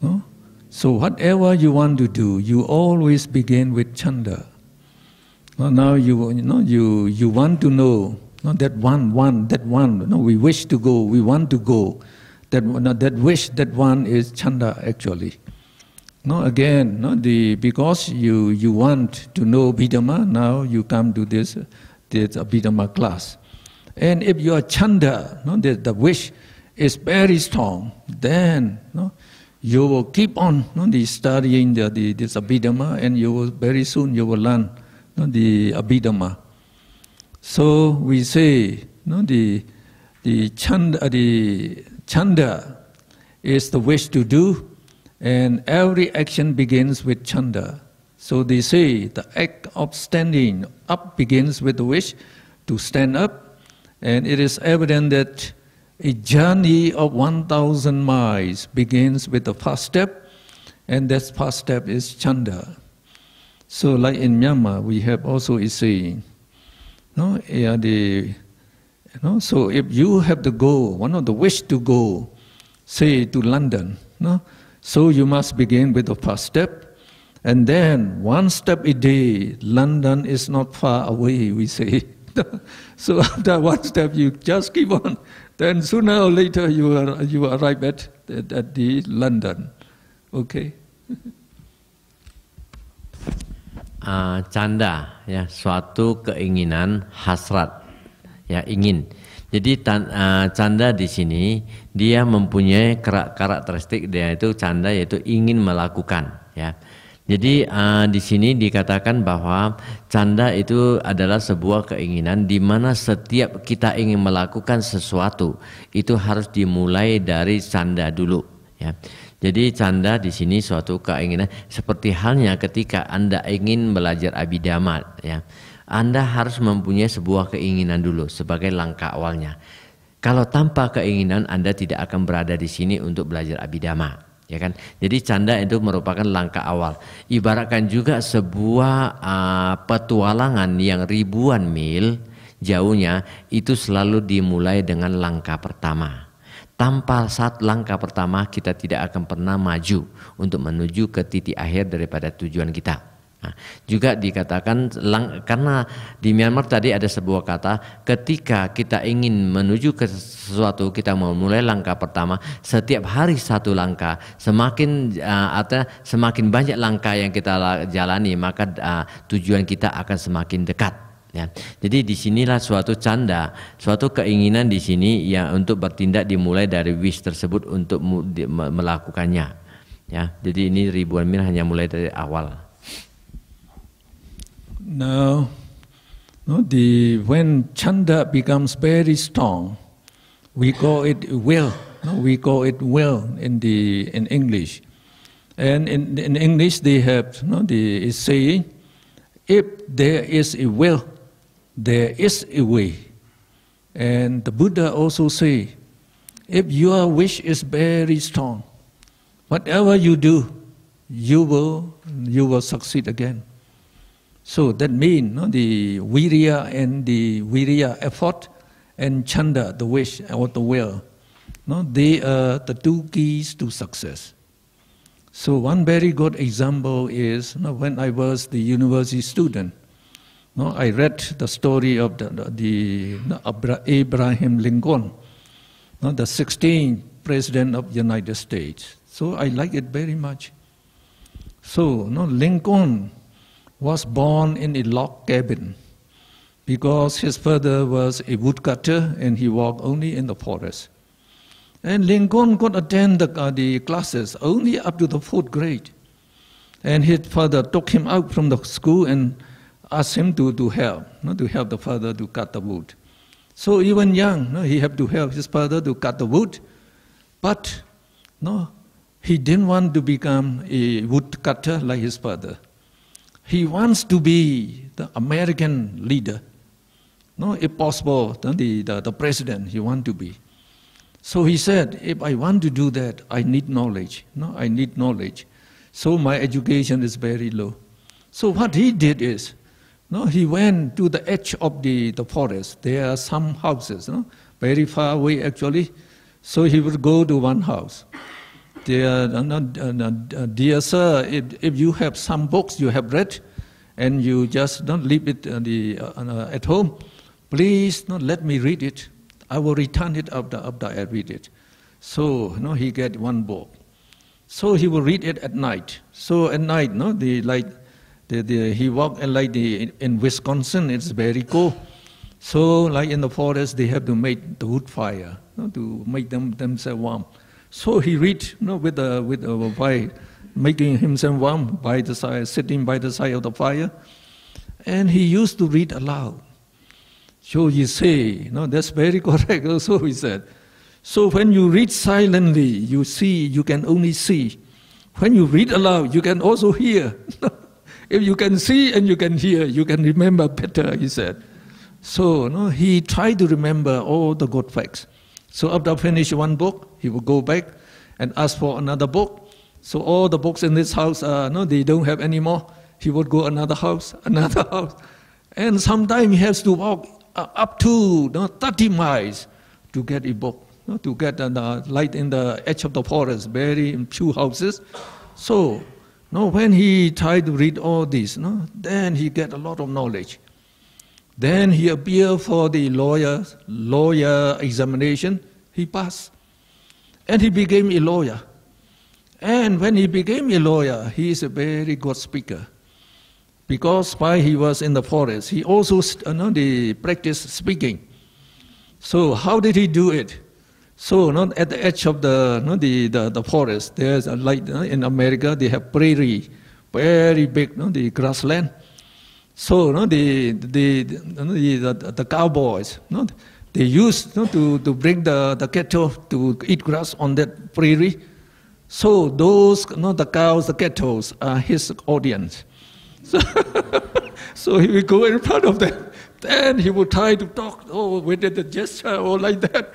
No? So whatever you want to do, you always begin with chanda. Now you want to know. No, that one. No, we wish to go. We want to go. That wish, that one is chanda actually. No, again, no, because you want to know Abhidhamma, now you come to this Abhidhamma class. And if your chanda, no, the wish is very strong, then no, you will keep on studying this Abhidhamma, and you will very soon you will learn the Abhidhamma. So we say the chanda is the wish to do, and every action begins with chanda. So they say the act of standing up begins with the wish to stand up, and it is evident that a journey of 1,000 miles begins with the first step, and that first step is chanda. So like in Myanmar, we have also a saying, so if you have the goal, one of the wish to go, say to London, so you must begin with the first step, and then one step a day. London is not far away, we say. So after one step, you just keep on. Then sooner or later, you arrive at the London. Okay. Canda ya, suatu keinginan, hasrat ya, ingin. Jadi canda di sini dia mempunyai karakteristik, dia itu canda yaitu ingin melakukan ya. Jadi di sini dikatakan bahwa canda itu adalah sebuah keinginan di mana setiap kita ingin melakukan sesuatu itu harus dimulai dari canda dulu ya. Jadi canda di sini suatu keinginan, seperti halnya ketika Anda ingin belajar Abhidhamma ya. Anda harus mempunyai sebuah keinginan dulu sebagai langkah awalnya. Kalau tanpa keinginan Anda tidak akan berada di sini untuk belajar Abhidhamma, ya kan? Jadi canda itu merupakan langkah awal. Ibaratkan juga sebuah petualangan yang ribuan mil jauhnya itu selalu dimulai dengan langkah pertama. Tanpa saat langkah pertama kita tidak akan pernah maju untuk menuju ke titik akhir daripada tujuan kita. Nah, juga dikatakan karena di Myanmar tadi ada sebuah kata, ketika kita ingin menuju ke sesuatu, kita mau mulai langkah pertama, setiap hari satu langkah, semakin banyak langkah yang kita jalani, maka tujuan kita akan semakin dekat. Ya, jadi disinilah suatu canda, suatu keinginan di sini ya untuk bertindak dimulai dari wish tersebut untuk melakukannya. Ya, jadi ini ribuan mil hanya mulai dari awal. Now, when chanda becomes very strong, we call it will. We call it will in English, and in English they have the saying, if there is a will, there is a way. And the Buddha also say, if your wish is very strong, whatever you do, you will succeed again. So that means the virya and the virya effort and chanda, the wish or the will, they are the two keys to success. So one very good example is when I was the university student. I read the story of the Abraham Lincoln, the 16 President of the United States. So I like it very much. So Lincoln was born in a log cabin because his father was a woodcutter and he worked only in the forest. And Lincoln could attend the classes only up to the 4th grade. And his father took him out from the school and asked him to help the father to cut the wood. So even young, he had to help his father to cut the wood. But he didn't want to become a woodcutter like his father. He wants to be the American leader. If possible, the president he wants to be. So he said, if I want to do that, I need knowledge. I need knowledge. So my education is very low. So what he did is, he went to the edge of the forest. There are some houses, very far away actually. So he would go to one house. Dear sir, if you have some books you have read, and you just don't leave it at home, please let me read it. I will return it after I read it. So he get one book. So he will read it at night. So at night, he walk in Wisconsin. It's very cold. So like in the forest, they have to make the wood fire to make themselves warm. So he read with the fire, making himself warm by the side, sitting by the side of the fire, and he used to read aloud. So you say, that's very correct. Also he said. So when you read silently, you can only see. When you read aloud, you can also hear. If you can see and you can hear, you can remember better, he said. So he tried to remember all the good facts. So after finish one book, he would go back and ask for another book. So all the books in this house, they don't have any more. He would go another house. And sometimes he has to walk up to 30 miles to get a book, to get the light in the edge of the forest, very few houses. So when he tried to read all this, then he get a lot of knowledge. Then he appeared for the lawyer examination. He passed. And he became a lawyer. And when he became a lawyer, he is a very good speaker. Because while he was in the forest, he also practiced speaking. So how did he do it? So at the edge of the forest, there's like in America, they have prairie, very big, the grassland. So the cowboys, they used to bring the cattle to eat grass on that prairie. So those, the cows, the cattle are his audience. So he would go in front of them. Then he would try to talk, with the gesture or like that.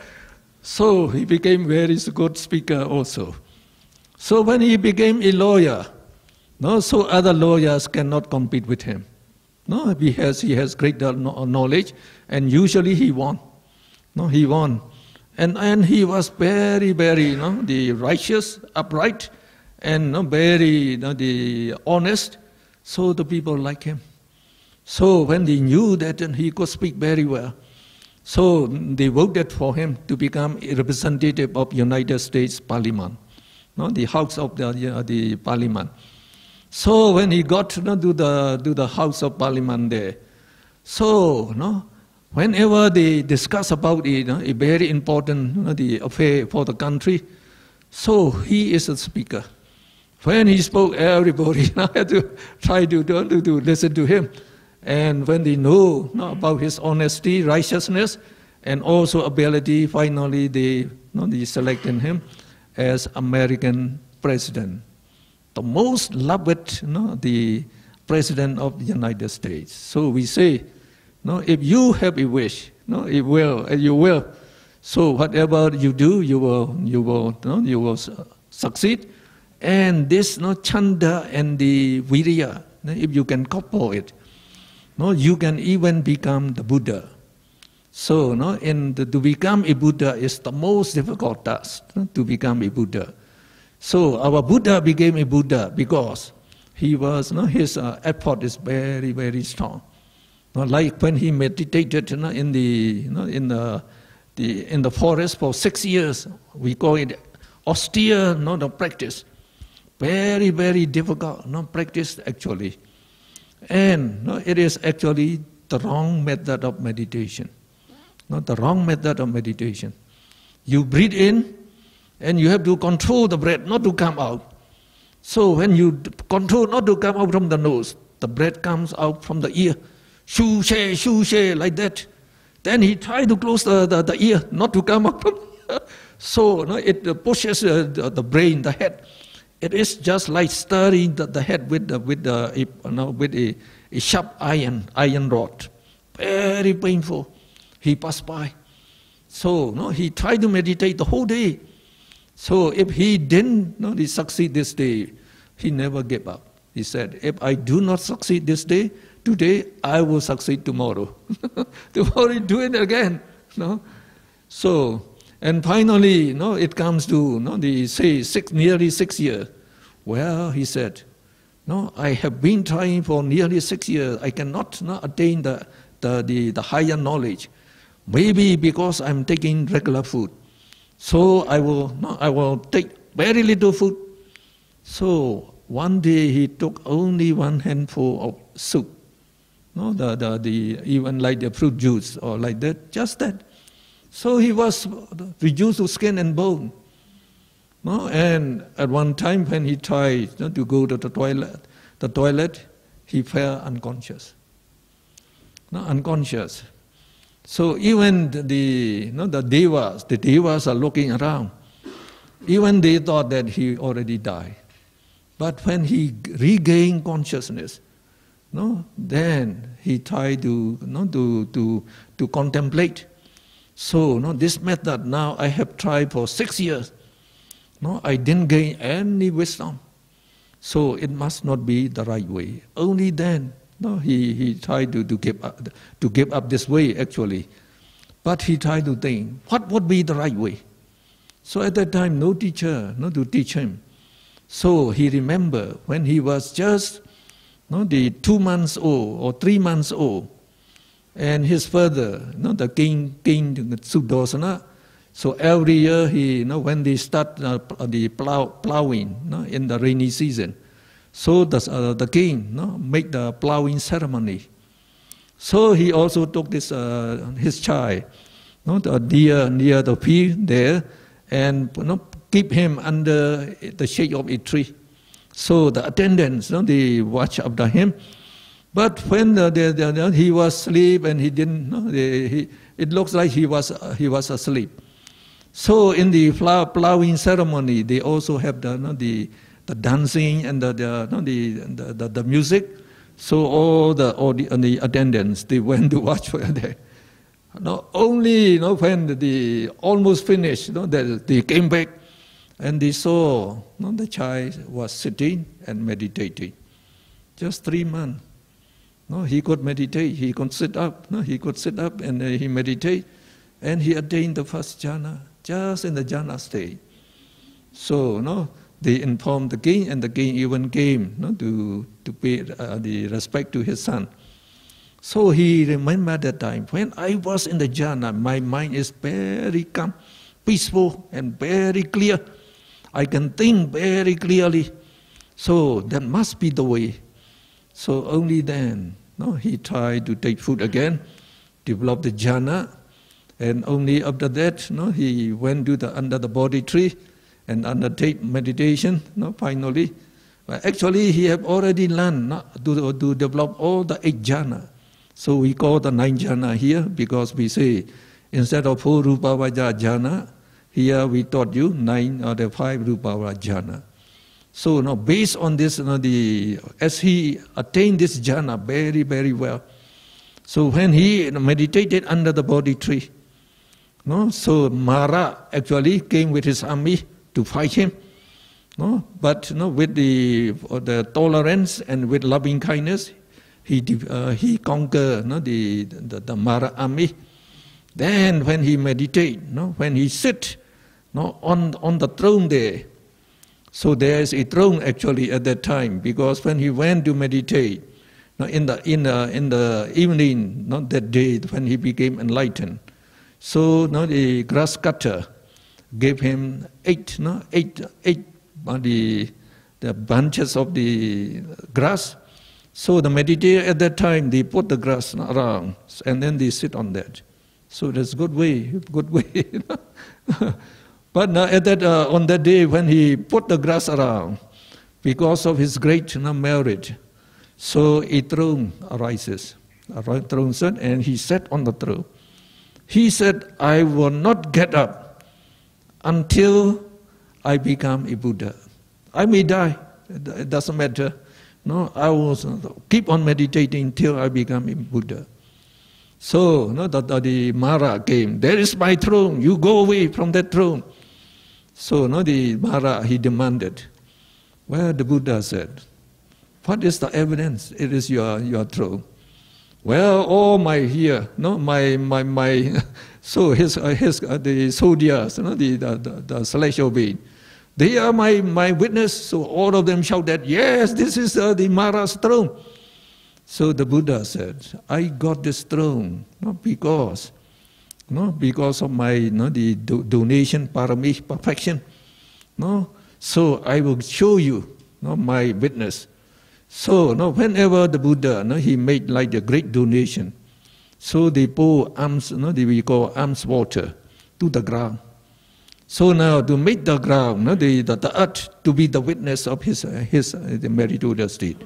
So he became very good speaker also. So when he became a lawyer, so other lawyers cannot compete with him. He has great knowledge, and usually he won. He won. And he was very, very, the righteous, upright, and very, the honest. So the people like him. So when they knew that he could speak very well, so they voted for him to become a representative of United States Parliament, the House of the Parliament. So when he got to the House of Parliament there, so whenever they discuss about a very important the affair for the country, so he is a speaker. When he spoke, everybody had to try to listen to him. And when they know about his honesty, righteousness, and also ability, finally they selected him as American president, the most loved, the president of the United States. So we say, if you have a wish, you will. So whatever you do, you will succeed. And this chanda and the virya, if you can couple it, you can even become the Buddha. So to become a Buddha is the most difficult task, to become a Buddha. So our Buddha became a Buddha because he was, his effort is very, very strong. Like when he meditated in in the forest for 6 years. We call it austere, the practice. Very, very difficult, practice actually. And it is actually the wrong method of meditation. The wrong method of meditation. You breathe in, and you have to control the breath not to come out. So when you control not to come out from the nose, the breath comes out from the ear. Shoo she, like that. Then he tried to close the ear, not to come out from the ear. So it pushes the brain, the head. It is just like stirring the head with a sharp iron rod. Very painful. He passed by. So he tried to meditate the whole day. So if he didn't succeed this day, he never gave up. He said, if I do not succeed this day, today I will succeed tomorrow. Tomorrow he do it again. So, and finally, it comes to nearly 6 years. Well, he said, I have been trying for nearly 6 years. I cannot attain the higher knowledge. Maybe because I'm taking regular food. So I will take very little food. So one day he took only one handful of soup. Even like the fruit juice or like that, just that. So he was reduced to skin and bone. And at one time when he tried to go to the toilet, he fell unconscious. Unconscious. So even the devas are looking around. Even they thought that he already died. But when he regained consciousness, then he tried to contemplate. So this method now I have tried for 6 years. I didn't gain any wisdom. So it must not be the right way. Only then he tried to give up this way actually. But he tried to think, what would be the right way? So at that time, no teacher to teach him. So he remembered when he was just 2 months old or 3 months old, and his father, the king Suddosana. So every year when they start the plowing in the rainy season, so the king make the plowing ceremony. So he also took this his child near the field there, and keep him under the shade of a tree. So the attendants, they watch after him. But when he was asleep and he didn't, it looks like he was asleep. So in the plowing ceremony, they also have the dancing and the music. So all the attendants, they went to watch for that. Only when they almost finished, they came back and they saw the child was sitting and meditating. Just 3 months. He could meditate. He could sit up. He could sit up and he meditate, and he attained the first jhana just in the jhana state. So they informed the king, and the king even came to pay the respect to his son. So he remembered that time when I was in the jhana, my mind is very calm, peaceful, and very clear. I can think very clearly. So that must be the way. So only then, he tried to take food again, develop the jhana, and only after that, he went to under the Bodhi tree and undertake meditation. Finally, but actually he have already learned to develop all the 8 jhana. So we call the 9 jhana here because we say instead of 4 rupa vajra jhana, here we taught you 9 or the 5 rupa vajra jhana. So now, based on this, as he attained this jhana very, very well, so when he meditated under the Bodhi tree, so Mara actually came with his army to fight him, but with the tolerance and with loving kindness, he conquered the Mara army. Then when he meditate, when he sit on the throne there. So there is a throne actually at that time, because when he went to meditate, in the evening, that day when he became enlightened, So the grass cutter gave him eight the bunches of the grass. So the meditator at that time, they put the grass around and then they sit on that. So that's good way. But at that, on that day when he put the grass around, because of his great merit, so a throne arises. A throne set, and he sat on the throne. He said, I will not get up until I become a Buddha. I may die, it doesn't matter. No, I will keep on meditating till I become a Buddha. So the Mara came, there is my throne, you go away from that throne. So the Mara, he demanded. Well, the Buddha said, what is the evidence? It is your throne. Well, all my so the soldiers, the celestial being, they are my witness. So all of them shout that, yes, this is the Mara's throne. So the Buddha said, I got this throne not because of my the donation, parami, perfection. No, so I will show you my witness. So whenever the Buddha he made like a great donation, so they pour alms, we call alms water to the ground. So now to make the ground, the earth to be the witness of his the meritorious state.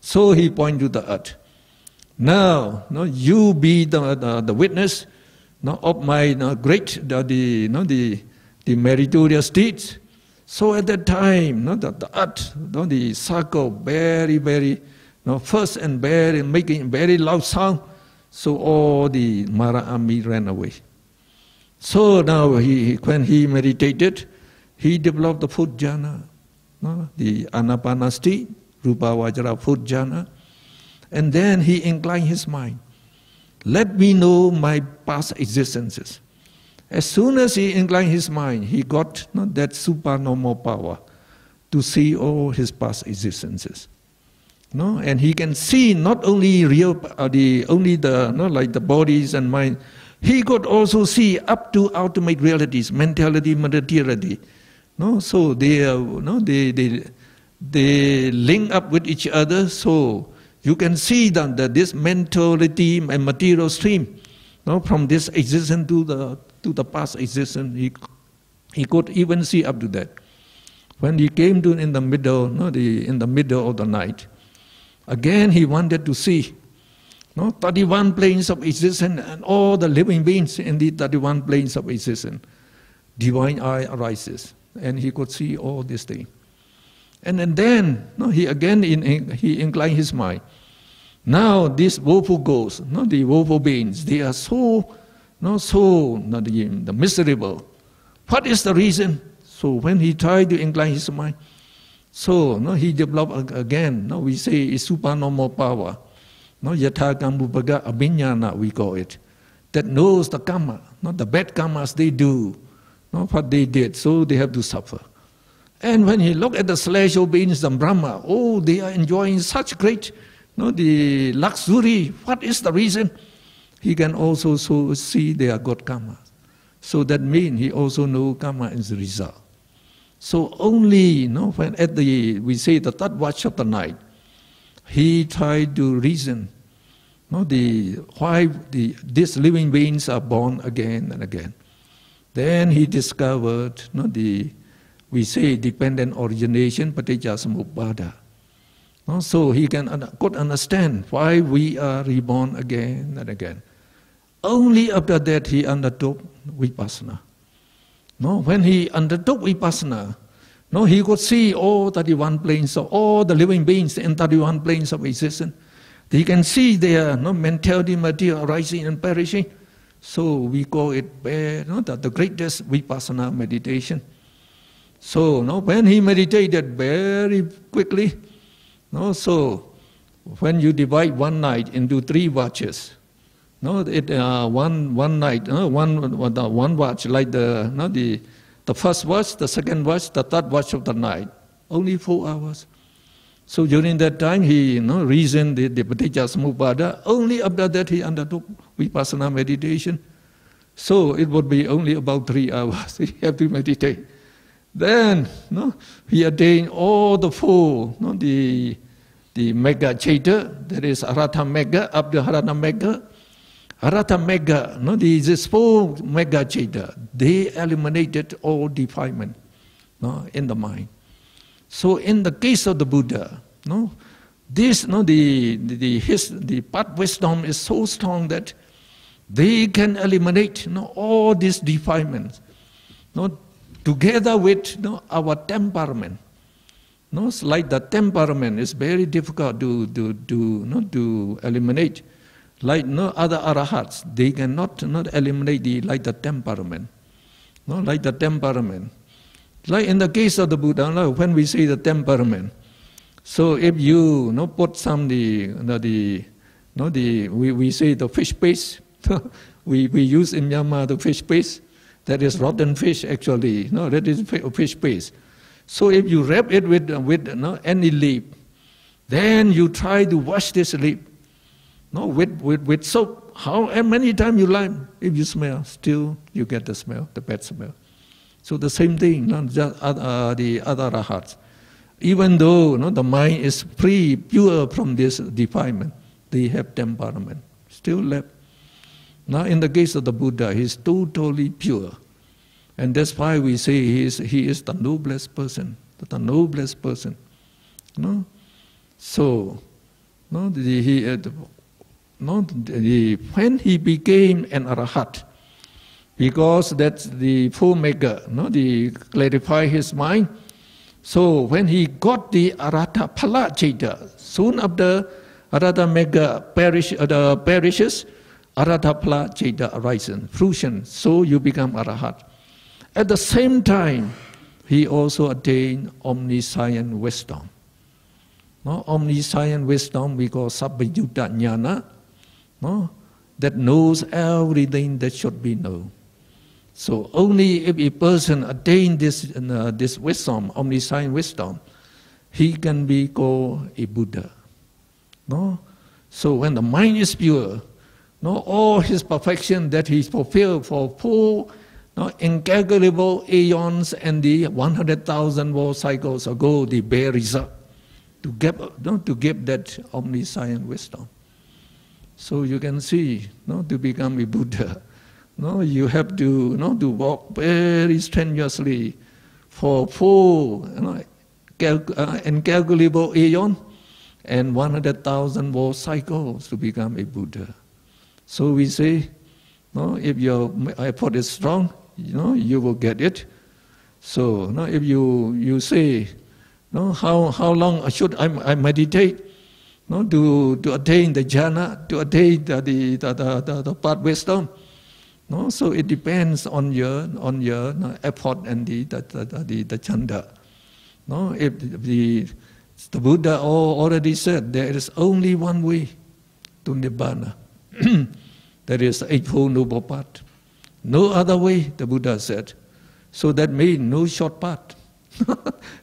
So he pointed to the earth. Now, you be the witness of my great the meritorious deeds. So at that time, the earth, the circle very, very first and very making very loud sound. So all the Mara army ran away. So now when he meditated, he developed the fourth jhana, the Anapanasati, Rupa Vajra fourth jhana, and then he inclined his mind. Let me know my past existences. As soon as he inclined his mind, he got that supernormal power to see all his past existences. And he can see not only real, like the bodies and mind. He could also see up to ultimate realities, mentality, materiality. So they link up with each other. So you can see that this mentality and material stream, from this existence to the past existence, he could even see up to that. When he came to in the middle of the night, again he wanted to see 31 planes of existence and all the living beings in the 31 planes of existence. Divine eye arises, and he could see all these things. And then he inclined his mind. Now these woeful ghosts, the woeful beings, they are so the miserable. What is the reason? So when he tried to incline his mind, so he developed again. We say a supernormal power. Yatha Kambupaga Abhinyana, we call it, that knows the karma, the bad karmas they do, what they did, so they have to suffer. And when he looked at the celestial beings, the Brahma, they are enjoying such great, the luxury. What is the reason? He can also see their good karma. So that means he also knows karma is the result. So only, when we say the third watch of the night, he tried to reason, why these living beings are born again and again. Then he discovered, we say dependent origination, paticcasamuppada. So he could understand why we are reborn again and again. Only after that he undertook vipassana. When he undertook vipassana, he could see all 31 planes of all the living beings in 31 planes of existence. He can see their mentality, material arising and perishing. So we call it the greatest vipassana meditation. So when he meditated very quickly, so when you divide one night into 3 watches, one night, one watch like the first watch, the second watch, the third watch of the night, only 4 hours. So during that time, he reasoned the paticcasamuppada. Only after that he undertook vipassana meditation. So it would be only about 3 hours. He have to meditate. Then, he attained all the 4, the mega Chaita, that is Arhatha Mega, after Arhatha Mega. Arhatha Mega, these 4 mega Chaita, they eliminated all defilement in the mind. So in the case of the Buddha, this, the path wisdom is so strong that they can eliminate all these defilements, together with our temperament. Like the temperament is very difficult to eliminate. Like other arahats, they cannot eliminate the temperament. Like the temperament. Like in the case of the Buddha, when we say the temperament, so if you put some we say the fish paste. we use in Myanmar the fish paste. That is rotten fish actually. That is fish paste. So if you wrap it with any leaf, then you try to wash this leaf with soap. How many times you like, if you smell, still you get the smell, the bad smell. So the same thing, not just the other arahats. Even though the mind is free, pure from this defilement, they have temperament, still left. Now in the case of the Buddha, he is totally pure. And that's why we say he is the noblest person, the noblest person. So, when he became an arahat, because that's the 4 mega, they clarify his mind. So when he got the Arhatha Phala Chaita, soon after Arhatha Mega perishes, Arhatha Phala Chaita arises, fruition, so you become Arahat. At the same time, he also attained omniscient wisdom. Omniscient wisdom we call Sabbayutta Jnana, that knows everything that should be known. So only if a person attains this wisdom, omniscient wisdom, he can be called a Buddha. So when the mind is pure, all his perfection that he fulfilled for 4 incalculable aeons and the 100,000 world cycles ago, the bear result to give that omniscient wisdom. So you can see, to become a Buddha, you have to walk very strenuously for 4 incalculable aeons and 100,000 world cycles to become a Buddha. So we say, if your effort is strong, you will get it. So if you say, how long should I meditate? To attain the jhana, to attain the path wisdom. So it depends on your effort and the chanda. If the Buddha already said there is only one way to nibbana. That is the Eightfold Noble Path. No other way, the Buddha said. So that means no short path.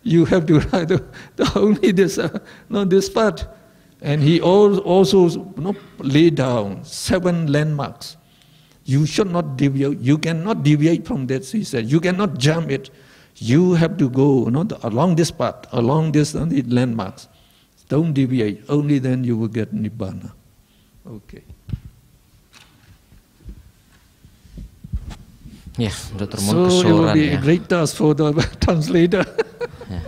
You have to ride only this path. And he also laid down 7 landmarks. You should not deviate. You cannot deviate from that, he said. You cannot jump it. You have to go along this path, along this landmarks. Don't deviate. Only then you will get nibbana. Okay. Ya, Dr. Mun So it will be a ya. great task for the translator. Ya.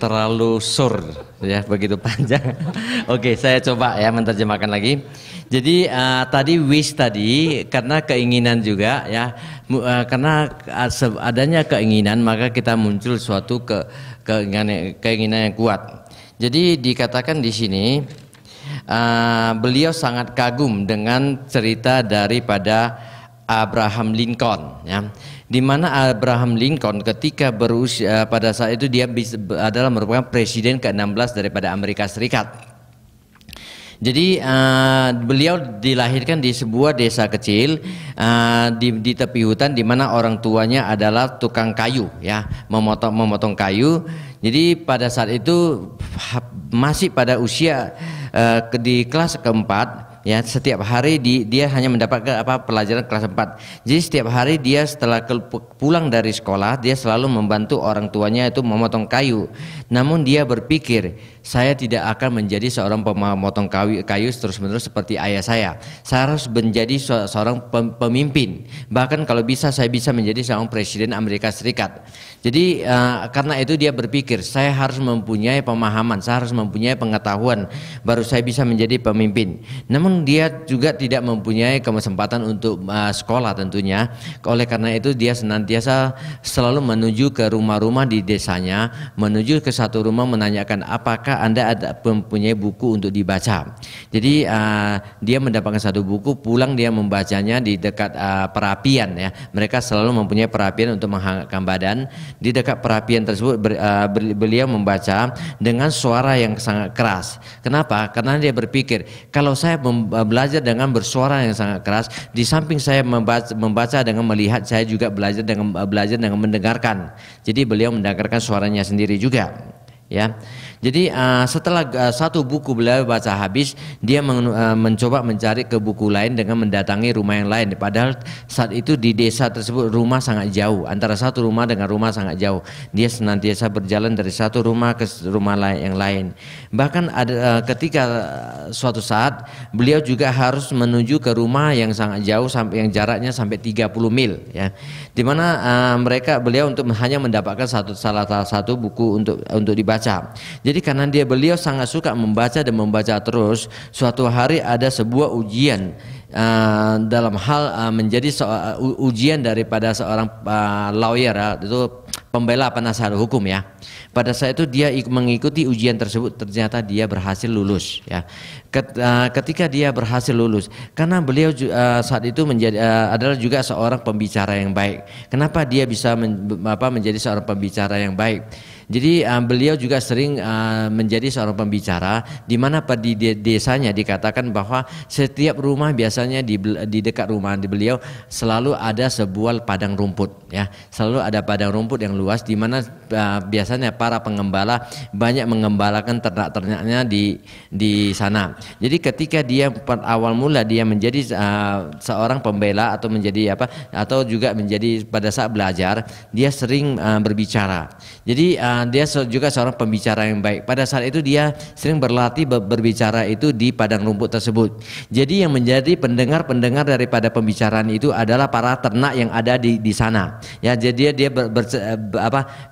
Terlalu sur ya, begitu panjang. Oke, saya coba ya menerjemahkan lagi. Jadi tadi wish tadi karena keinginan juga ya, karena adanya keinginan maka kita muncul suatu keinginan yang kuat. Jadi dikatakan di sini beliau sangat kagum dengan cerita daripada Abraham Lincoln ya, di mana Abraham Lincoln ketika berusia pada saat itu dia adalah merupakan presiden ke-16 daripada Amerika Serikat. Jadi beliau dilahirkan di sebuah desa kecil di tepi hutan, di mana orang tuanya adalah tukang kayu ya, memotong kayu. Jadi pada saat itu masih pada usia di kelas keempat, ya. Setiap hari dia hanya mendapatkan pelajaran kelas 4. Jadi setiap hari dia setelah pulang dari sekolah, dia selalu membantu orang tuanya itu memotong kayu. Namun dia berpikir, saya tidak akan menjadi seorang pemotong kayu terus-menerus seperti ayah saya. Saya harus menjadi seorang pemimpin. Bahkan kalau bisa saya bisa menjadi seorang presiden Amerika Serikat. Jadi karena itu dia berpikir, saya harus mempunyai pemahaman, saya harus mempunyai pengetahuan, baru saya bisa menjadi pemimpin. Namun dia juga tidak mempunyai kesempatan untuk sekolah tentunya. Oleh karena itu dia senantiasa selalu menuju ke rumah-rumah di desanya, menuju ke satu rumah menanyakan apakah Anda mempunyai buku untuk dibaca. Jadi dia mendapatkan satu buku, pulang dia membacanya di dekat perapian ya. Mereka selalu mempunyai perapian untuk menghangatkan badan. Di dekat perapian tersebut beliau membaca dengan suara yang sangat keras. Kenapa? Karena dia berpikir, kalau saya belajar dengan bersuara yang sangat keras, di samping saya membaca dengan melihat, saya juga belajar dengan mendengarkan. Jadi beliau mendengarkan suaranya sendiri juga, ya. Jadi setelah satu buku beliau baca habis, dia mencoba mencari ke buku lain dengan mendatangi rumah yang lain. Padahal saat itu di desa tersebut rumah sangat jauh, antara satu rumah dengan rumah sangat jauh. Dia senantiasa berjalan dari satu rumah ke rumah yang lain. Bahkan ada ketika suatu saat beliau juga harus menuju ke rumah yang sangat jauh, sampai yang jaraknya sampai 30 mil, ya. Di mana beliau untuk hanya mendapatkan salah satu buku untuk dibaca. Jadi karena beliau sangat suka membaca dan membaca terus, suatu hari ada sebuah ujian dalam hal menjadi ujian daripada seorang lawyer, itu pembela penasihat hukum ya. Pada saat itu dia mengikuti ujian tersebut, ternyata dia berhasil lulus ya. Ketika dia berhasil lulus, karena beliau saat itu adalah juga seorang pembicara yang baik. Kenapa dia bisa menjadi seorang pembicara yang baik? Jadi beliau juga sering menjadi seorang pembicara, di mana di desanya dikatakan bahwa setiap rumah biasanya di dekat rumah beliau selalu ada sebuah padang rumput ya, selalu ada padang rumput yang luas, di mana biasanya para pengembala banyak mengembalakan ternak-ternaknya di sana. Jadi ketika dia awal mula dia menjadi seorang pembela atau menjadi atau juga menjadi pada saat belajar, dia sering berbicara. Jadi dia juga seorang pembicara yang baik. Pada saat itu dia sering berlatih berbicara itu di padang rumput tersebut. Jadi yang menjadi pendengar daripada pembicaraan itu adalah para ternak yang ada di sana. Ya, jadi dia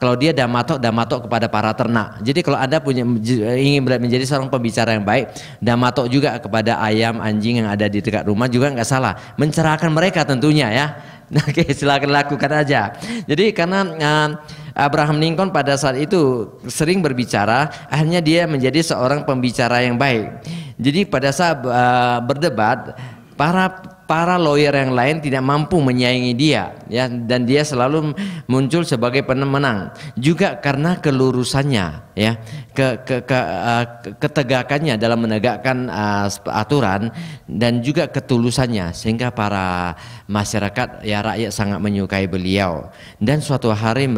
kalau dia damatok kepada para ternak. Jadi kalau Anda ingin menjadi seorang pembicara yang baik, damatok juga kepada ayam, anjing yang ada di dekat rumah juga nggak salah. Mencerahkan mereka tentunya ya. Oke, silakan lakukan aja. Jadi karena Abraham Lincoln pada saat itu sering berbicara, akhirnya dia menjadi seorang pembicara yang baik. Jadi pada saat berdebat, para lawyer yang lain tidak mampu menyaingi dia ya, dan dia selalu muncul sebagai pemenang juga karena kelurusannya ya, ketegakannya dalam menegakkan aturan, dan juga ketulusannya, sehingga para masyarakat ya rakyat sangat menyukai beliau. Dan suatu hari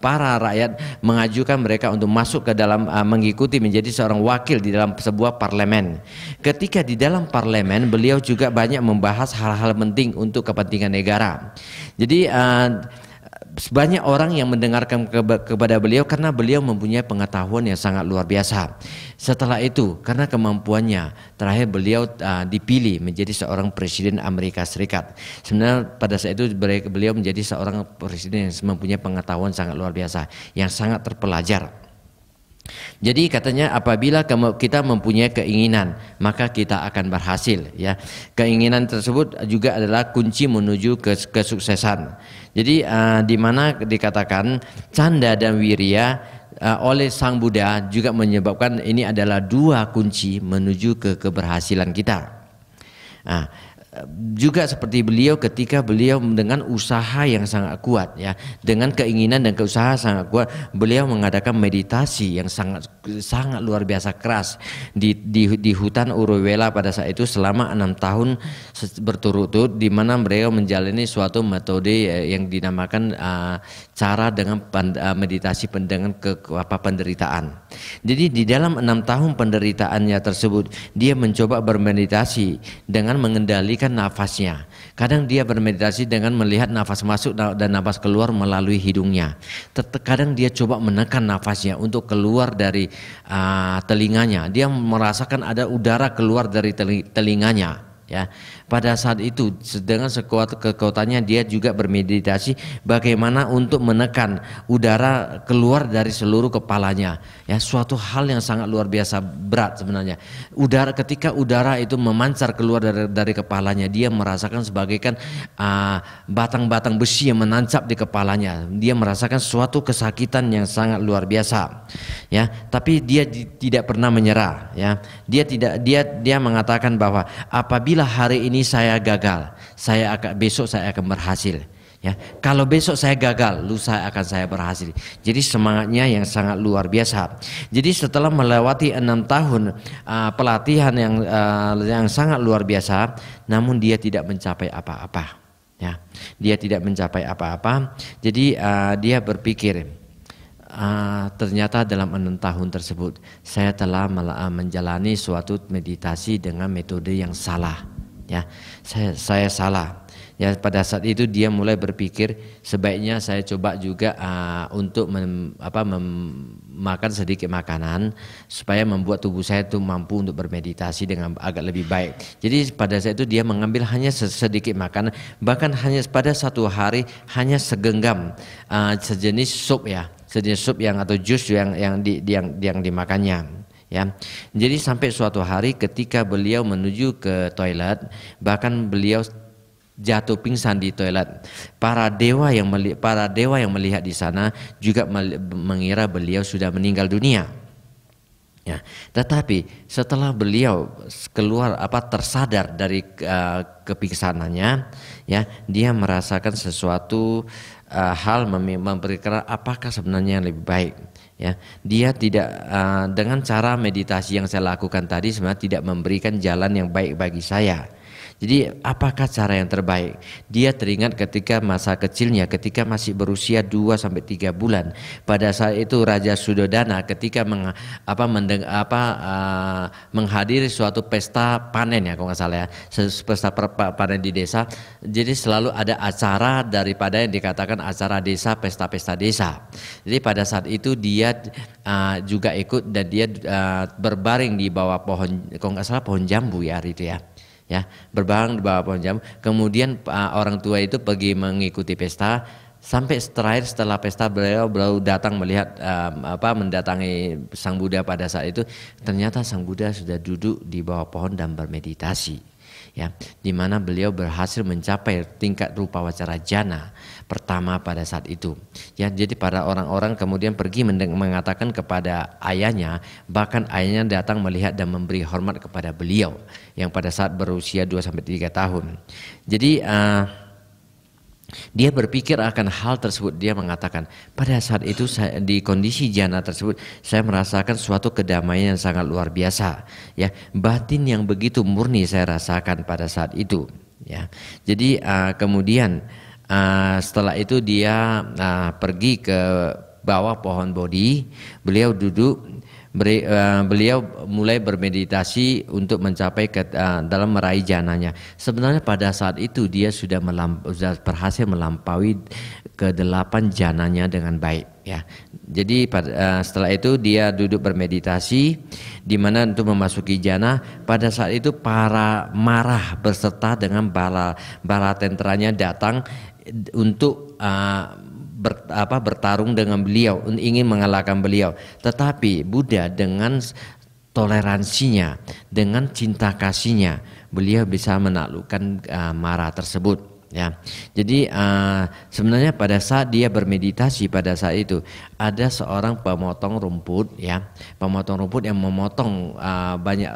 para rakyat mengajukan mereka untuk masuk ke dalam mengikuti menjadi seorang wakil di dalam sebuah parlemen. Ketika di dalam parlemen, beliau juga banyak membahas hal-hal penting untuk kepentingan negara. Jadi banyak orang yang mendengarkan kepada beliau karena beliau mempunyai pengetahuan yang sangat luar biasa. Setelah itu, karena kemampuannya, terakhir beliau dipilih menjadi seorang presiden Amerika Serikat. Sebenarnya pada saat itu beliau menjadi seorang presiden yang mempunyai pengetahuan sangat luar biasa, yang sangat terpelajar. Jadi katanya apabila kita mempunyai keinginan, maka kita akan berhasil ya. Keinginan tersebut juga adalah kunci menuju kesuksesan. Jadi di mana dikatakan canda dan wirya oleh Sang Buddha juga menyebabkan ini adalah dua kunci menuju ke keberhasilan kita. Juga seperti beliau, ketika beliau dengan usaha yang sangat kuat ya, dengan keinginan dan keusahaan sangat kuat, beliau mengadakan meditasi yang sangat luar biasa keras di hutan Uruvela pada saat itu selama 6 tahun berturut-turut, di mana beliau menjalani suatu metode yang dinamakan cara dengan meditasi dengan penderitaan. Jadi di dalam 6 tahun penderitaannya tersebut, dia mencoba bermeditasi dengan mengendalikan nafasnya. Kadang dia bermeditasi dengan melihat nafas masuk dan nafas keluar melalui hidungnya. Kadang dia coba menekan nafasnya untuk keluar dari telinganya. Dia merasakan ada udara keluar dari telinganya. Ya, pada saat itu dengan sekuat kekuatannya dia juga bermeditasi bagaimana untuk menekan udara keluar dari seluruh kepalanya. Ya, suatu hal yang sangat luar biasa berat sebenarnya. Ketika udara itu memancar keluar dari kepalanya, dia merasakan sebagaikan batang-batang besi yang menancap di kepalanya. Dia merasakan suatu kesakitan yang sangat luar biasa. Ya, tapi dia tidak pernah menyerah. Ya, dia mengatakan bahwa apabila hari ini saya gagal, besok saya akan berhasil. Ya, kalau besok saya gagal, lusa akan saya berhasil. Jadi semangatnya yang sangat luar biasa. Jadi setelah melewati 6 tahun pelatihan yang sangat luar biasa, namun dia tidak mencapai apa-apa. Ya, dia tidak mencapai apa-apa. Jadi dia berpikir, ternyata dalam 6 tahun tersebut saya telah menjalani suatu meditasi dengan metode yang salah. Ya, saya salah. Ya, pada saat itu dia mulai berpikir sebaiknya saya coba juga untuk makan sedikit makanan supaya membuat tubuh saya itu mampu untuk bermeditasi dengan agak lebih baik. Jadi pada saat itu dia mengambil hanya sedikit makanan, bahkan hanya pada satu hari hanya segenggam sejenis sup yang atau jus yang dimakannya. Ya, jadi sampai suatu hari ketika beliau menuju ke toilet, bahkan beliau jatuh pingsan di toilet. Para dewa yang melihat di sana juga mengira beliau sudah meninggal dunia. Ya, tetapi setelah beliau tersadar dari kepingsanannya, ya, dia merasakan sesuatu hal memperkirakan apakah sebenarnya yang lebih baik. Ya, dia tidak dengan cara meditasi yang saya lakukan tadi sebenarnya tidak memberikan jalan yang baik bagi saya. Jadi apakah cara yang terbaik? Dia teringat ketika masa kecilnya, ketika masih berusia 2-3 bulan. Pada saat itu Raja Sudodana ketika menghadiri suatu pesta panen, ya kalau nggak salah ya, pesta panen di desa. Jadi selalu ada acara daripada yang dikatakan acara desa, pesta-pesta desa. Jadi pada saat itu dia juga ikut dan dia berbaring di bawah pohon, kalau nggak salah pohon jambu ya hari itu ya. Ya, berbaring di bawah pohon jambu. Kemudian orang tua itu pergi mengikuti pesta. Sampai terakhir setelah pesta beliau datang melihat mendatangi Sang Buddha pada saat itu. Ternyata Sang Buddha sudah duduk di bawah pohon dan bermeditasi. Ya, di mana beliau berhasil mencapai tingkat rupa wacara jana pertama pada saat itu. Ya, jadi para orang-orang kemudian pergi mengatakan kepada ayahnya, bahkan ayahnya datang melihat dan memberi hormat kepada beliau yang pada saat berusia 2-3 tahun. Jadi dia berpikir akan hal tersebut. Dia mengatakan pada saat itu di kondisi jana tersebut saya merasakan suatu kedamaian yang sangat luar biasa. Ya, batin yang begitu murni saya rasakan pada saat itu. Ya, jadi kemudian setelah itu dia pergi ke bawah pohon bodhi. Beliau duduk. Beliau mulai bermeditasi untuk mencapai dalam meraih jananya. Sebenarnya pada saat itu dia sudah berhasil melampaui ke-8 jananya dengan baik. Ya, jadi setelah itu dia duduk bermeditasi, di mana untuk memasuki jana. Pada saat itu para marah berserta dengan bala tenteranya datang untuk bertarung dengan beliau, ingin mengalahkan beliau. Tetapi Buddha dengan toleransinya, dengan cinta kasihnya, beliau bisa menaklukkan mara tersebut. Ya, jadi sebenarnya pada saat dia bermeditasi pada saat itu ada seorang pemotong rumput, ya, pemotong rumput yang memotong banyak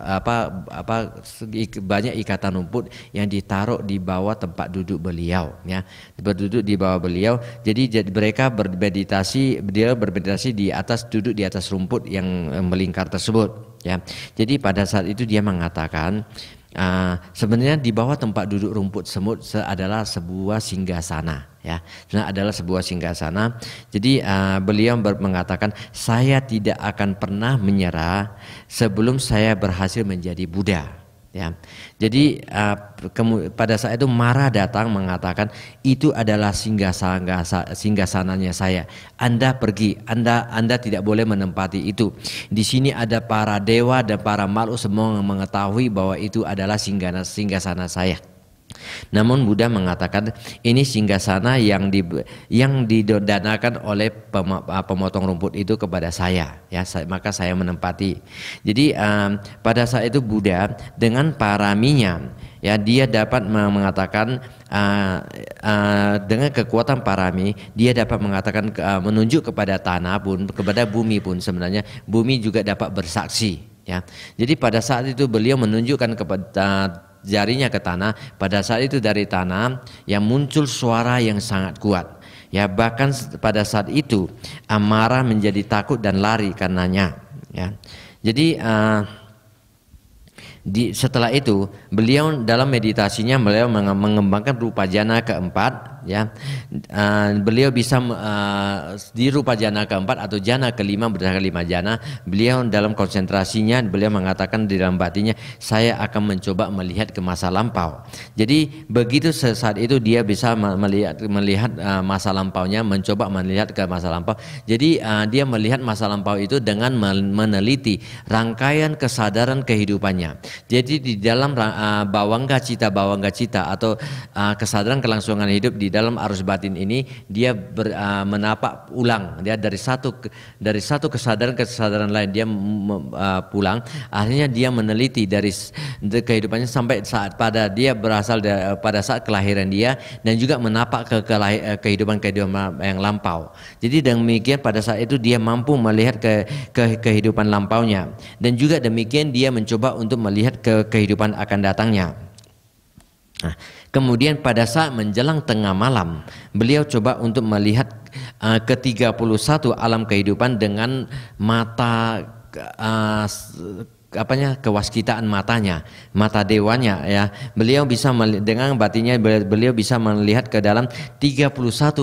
ikatan rumput yang ditaruh di bawah tempat duduk beliau, ya, berduduk di bawah beliau. Jadi mereka bermeditasi, dia bermeditasi di atas, duduk di atas rumput yang melingkar tersebut, ya. Jadi pada saat itu dia mengatakan, sebenarnya di bawah tempat duduk rumput semut adalah sebuah singgasana. ya, adalah sebuah singgasana. Jadi beliau mengatakan, saya tidak akan pernah menyerah sebelum saya berhasil menjadi Buddha. Ya, jadi pada saat itu Mara datang mengatakan itu adalah singgasananya saya. Anda pergi, Anda tidak boleh menempati itu. Di sini ada para dewa dan para makhluk semua yang mengetahui bahwa itu adalah singgasana saya. Namun Buddha mengatakan ini singgasana yang didanakan oleh pemotong rumput itu kepada saya, ya, maka saya menempati. Jadi pada saat itu Buddha dengan paraminya, ya, dia dapat mengatakan dengan kekuatan parami dia dapat mengatakan menunjuk kepada tanah pun, kepada bumi pun, sebenarnya bumi juga dapat bersaksi, ya. Jadi pada saat itu beliau menunjukkan kepada jarinya ke tanah. Pada saat itu dari tanah yang muncul suara yang sangat kuat, ya, bahkan pada saat itu Mara menjadi takut dan lari karenanya, ya. Jadi setelah itu beliau dalam meditasinya beliau mengembangkan rupa jana keempat, ya. Beliau bisa di rupa jana keempat atau jana kelima, berdasarkan 5 jana, beliau dalam konsentrasinya beliau mengatakan di dalam batinnya, saya akan mencoba melihat ke masa lampau. Jadi begitu saat itu dia bisa melihat masa lampaunya, mencoba melihat ke masa lampau. Jadi dia melihat masa lampau itu dengan meneliti rangkaian kesadaran kehidupannya. Jadi di dalam bawangga cita atau kesadaran kelangsungan hidup di dalam arus batin ini, dia menapak ulang, dia dari satu kesadaran lain dia pulang, akhirnya dia meneliti dari kehidupannya sampai pada dia berasal pada saat kelahiran dia, dan juga menapak ke kehidupan yang lampau. Jadi demikian pada saat itu dia mampu melihat ke kehidupan lampaunya, dan juga demikian dia mencoba untuk melihat ke kehidupan akan datangnya. Nah, kemudian pada saat menjelang tengah malam, beliau coba untuk melihat ke-31 alam kehidupan dengan mata kewaskitaan matanya, mata dewanya, ya. Beliau bisa dengan batinnya beliau bisa melihat ke dalam 31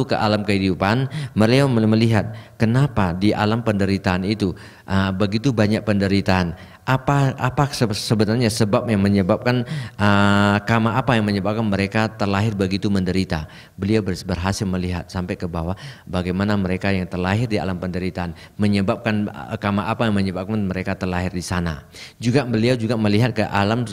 ke alam kehidupan. Beliau melihat kenapa di alam penderitaan itu begitu banyak penderitaan. Apa sebenarnya sebab yang menyebabkan karma apa yang menyebabkan mereka terlahir begitu menderita. Beliau berhasil melihat sampai ke bawah bagaimana mereka yang terlahir di alam penderitaan menyebabkan karma apa yang menyebabkan mereka terlahir di sana. Juga beliau juga melihat ke alam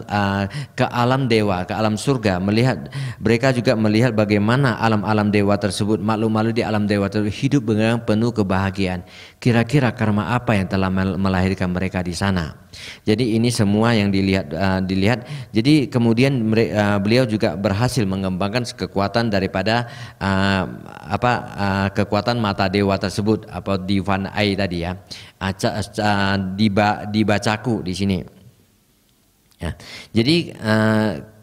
dewa, ke alam surga, melihat mereka juga melihat bagaimana alam-alam dewa tersebut, makhluk-makhluk di alam dewa tersebut hidup dengan penuh kebahagiaan. Kira-kira karma apa yang telah melahirkan mereka di sana. Jadi ini semua yang dilihat. Jadi kemudian beliau juga berhasil mengembangkan kekuatan daripada kekuatan mata dewa tersebut, apa Divan Ai tadi, ya. Dibacaku di sini. Ya. Jadi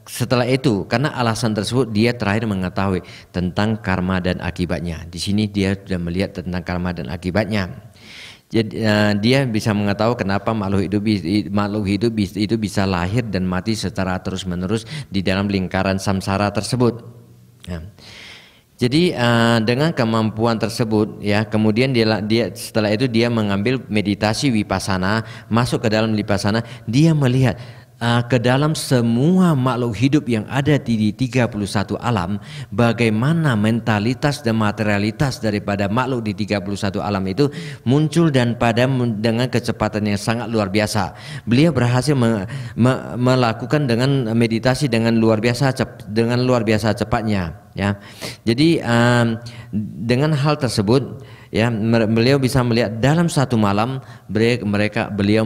setelah itu, karena alasan tersebut dia terakhir mengetahui tentang karma dan akibatnya. Di sini dia sudah melihat tentang karma dan akibatnya. Jadi dia bisa mengetahui kenapa makhluk hidup itu bisa lahir dan mati secara terus-menerus di dalam lingkaran samsara tersebut. Ya. Jadi dengan kemampuan tersebut, ya, kemudian dia setelah itu dia mengambil meditasi vipassana, masuk ke dalam vipassana, dia melihat ke dalam semua makhluk hidup yang ada di 31 alam, bagaimana mentalitas dan materialitas daripada makhluk di 31 alam itu muncul dan dengan kecepatan yang sangat luar biasa. Beliau berhasil melakukan dengan meditasi dengan luar biasa cepatnya, ya. Jadi dengan hal tersebut, ya, beliau bisa melihat dalam satu malam beliau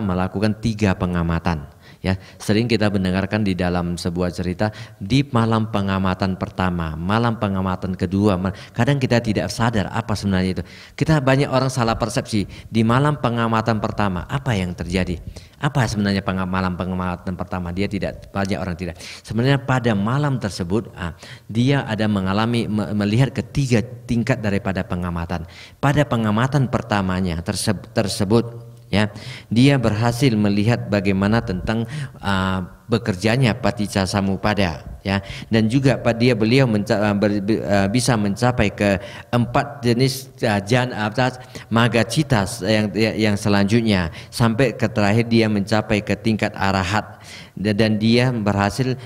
melakukan 3 pengamatan. Ya, sering kita mendengarkan di dalam sebuah cerita di malam pengamatan pertama, malam pengamatan kedua. Kadang kita tidak sadar apa sebenarnya itu. Kita banyak orang salah persepsi di malam pengamatan pertama. Apa yang terjadi? Apa sebenarnya malam pengamatan pertama? Banyak orang tidak. Sebenarnya pada malam tersebut dia ada melihat ketiga tingkat daripada pengamatan. Pada pengamatan pertamanya tersebut, ya, dia berhasil melihat bagaimana tentang bekerjanya Paticcasamuppada, ya, dan juga beliau bisa mencapai ke 4 jenis maga cita yang selanjutnya, sampai ke terakhir dia mencapai ke tingkat arahat, dan dia berhasil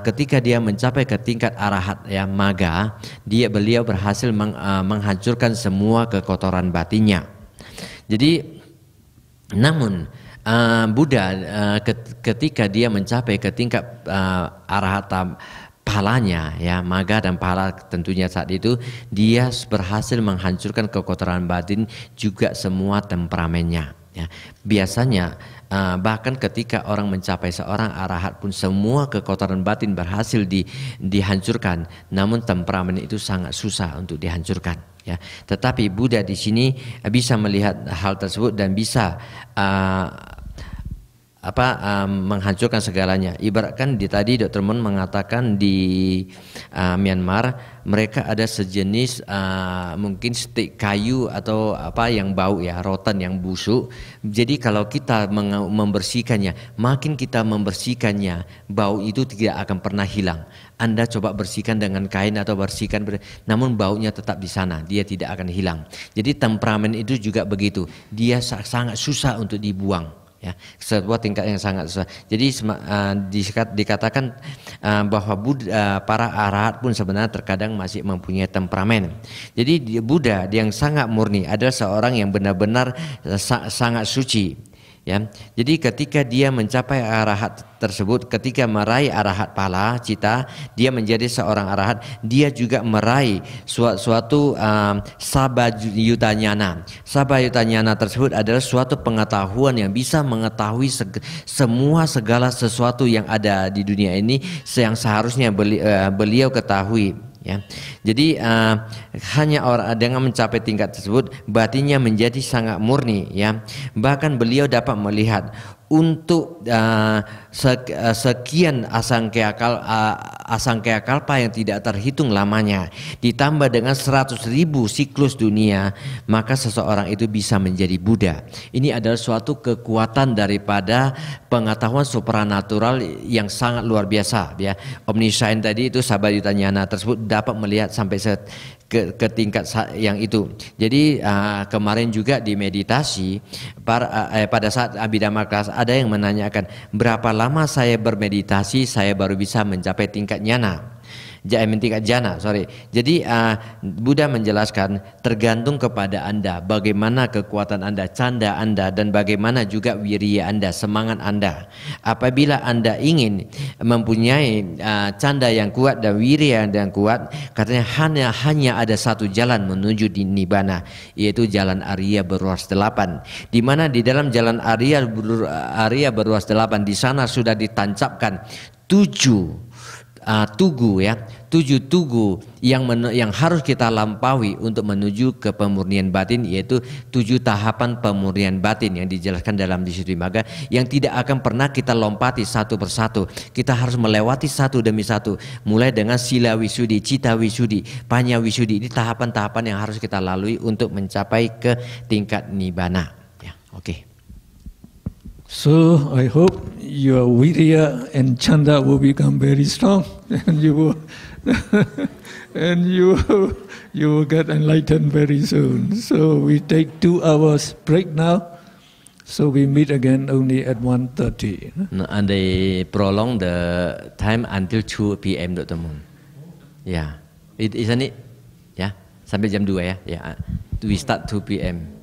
ketika dia mencapai ke tingkat arahat, ya, maga, beliau berhasil menghancurkan semua kekotoran batinnya. Jadi namun Buddha ketika dia mencapai ke tingkat arahata pahalanya, ya, maga dan pahala, tentunya saat itu dia berhasil menghancurkan kekotoran batin juga semua temperamennya, ya. Biasanya bahkan ketika orang mencapai seorang arahat pun semua kekotoran batin berhasil dihancurkan, namun temperamen itu sangat susah untuk dihancurkan, ya. Tetapi Buddha di sini bisa melihat hal tersebut dan bisa menghancurkan segalanya. Ibaratkan tadi Dr. Mon mengatakan di Myanmar mereka ada sejenis mungkin stik kayu atau apa yang bau, ya, rotan yang busuk. Jadi kalau kita membersihkannya, makin kita membersihkannya, bau itu tidak akan pernah hilang. Anda coba bersihkan dengan kain atau bersihkan, namun baunya tetap di sana, dia tidak akan hilang. Jadi temperamen itu juga begitu, dia sangat susah untuk dibuang. Ya, sebuah tingkat yang sangat susah. Jadi dikatakan bahwa para arahat pun sebenarnya terkadang masih mempunyai temperamen. Jadi Buddha yang sangat murni adalah seorang yang benar-benar sangat suci. Ya, jadi ketika dia mencapai arahat tersebut, ketika meraih arahat pala cita, dia menjadi seorang arahat. Dia juga meraih suatu sabayutanyana. Sabayutanyana tersebut adalah suatu pengetahuan yang bisa mengetahui segala sesuatu yang ada di dunia ini yang seharusnya beliau ketahui. Ya, jadi hanya orang dengan mencapai tingkat tersebut batinnya menjadi sangat murni, ya. Bahkan beliau dapat melihat untuk sekian asangkaya kalpa yang tidak terhitung lamanya, ditambah dengan 100.000 siklus dunia, maka seseorang itu bisa menjadi Buddha. Ini adalah suatu kekuatan daripada pengetahuan supranatural yang sangat luar biasa, ya. Omniscient tadi itu Sabayutanyana tersebut dapat melihat sampai ke tingkat yang itu. Jadi kemarin juga di meditasi pada saat Abhidhamma kelas ada yang menanyakan berapa lama saya bermeditasi saya baru bisa mencapai tingkat jana. Jadi Buddha menjelaskan tergantung kepada Anda, bagaimana kekuatan Anda, canda Anda, dan bagaimana juga wirya Anda, semangat Anda. Apabila Anda ingin mempunyai canda yang kuat dan wirya yang kuat, katanya hanya ada satu jalan menuju di Nibbana, yaitu jalan Arya berruas 8. Di mana di dalam jalan Arya berruas 8 di sana sudah ditancapkan 7 tugu, ya, 7 tugu yang harus kita lampaui untuk menuju ke pemurnian batin, yaitu 7 tahapan pemurnian batin yang dijelaskan dalam Visuddhimagga yang tidak akan pernah kita lompati satu persatu. Kita harus melewati satu demi satu, mulai dengan Sila Visuddhi, Citta Visuddhi, Panya Visuddhi. Ini tahapan-tahapan yang harus kita lalui untuk mencapai ke tingkat Nibbana, ya. Oke. So I hope your virya and chanda will become very strong, and you will get enlightened very soon. So we take 2 hours break now. So we meet again only at 1:30. No, and they prolong the time until 2 p.m. Dr. Moon. Yeah, isn't it? Yeah, sampai jam 2 ya. Yeah, we start 2 p.m.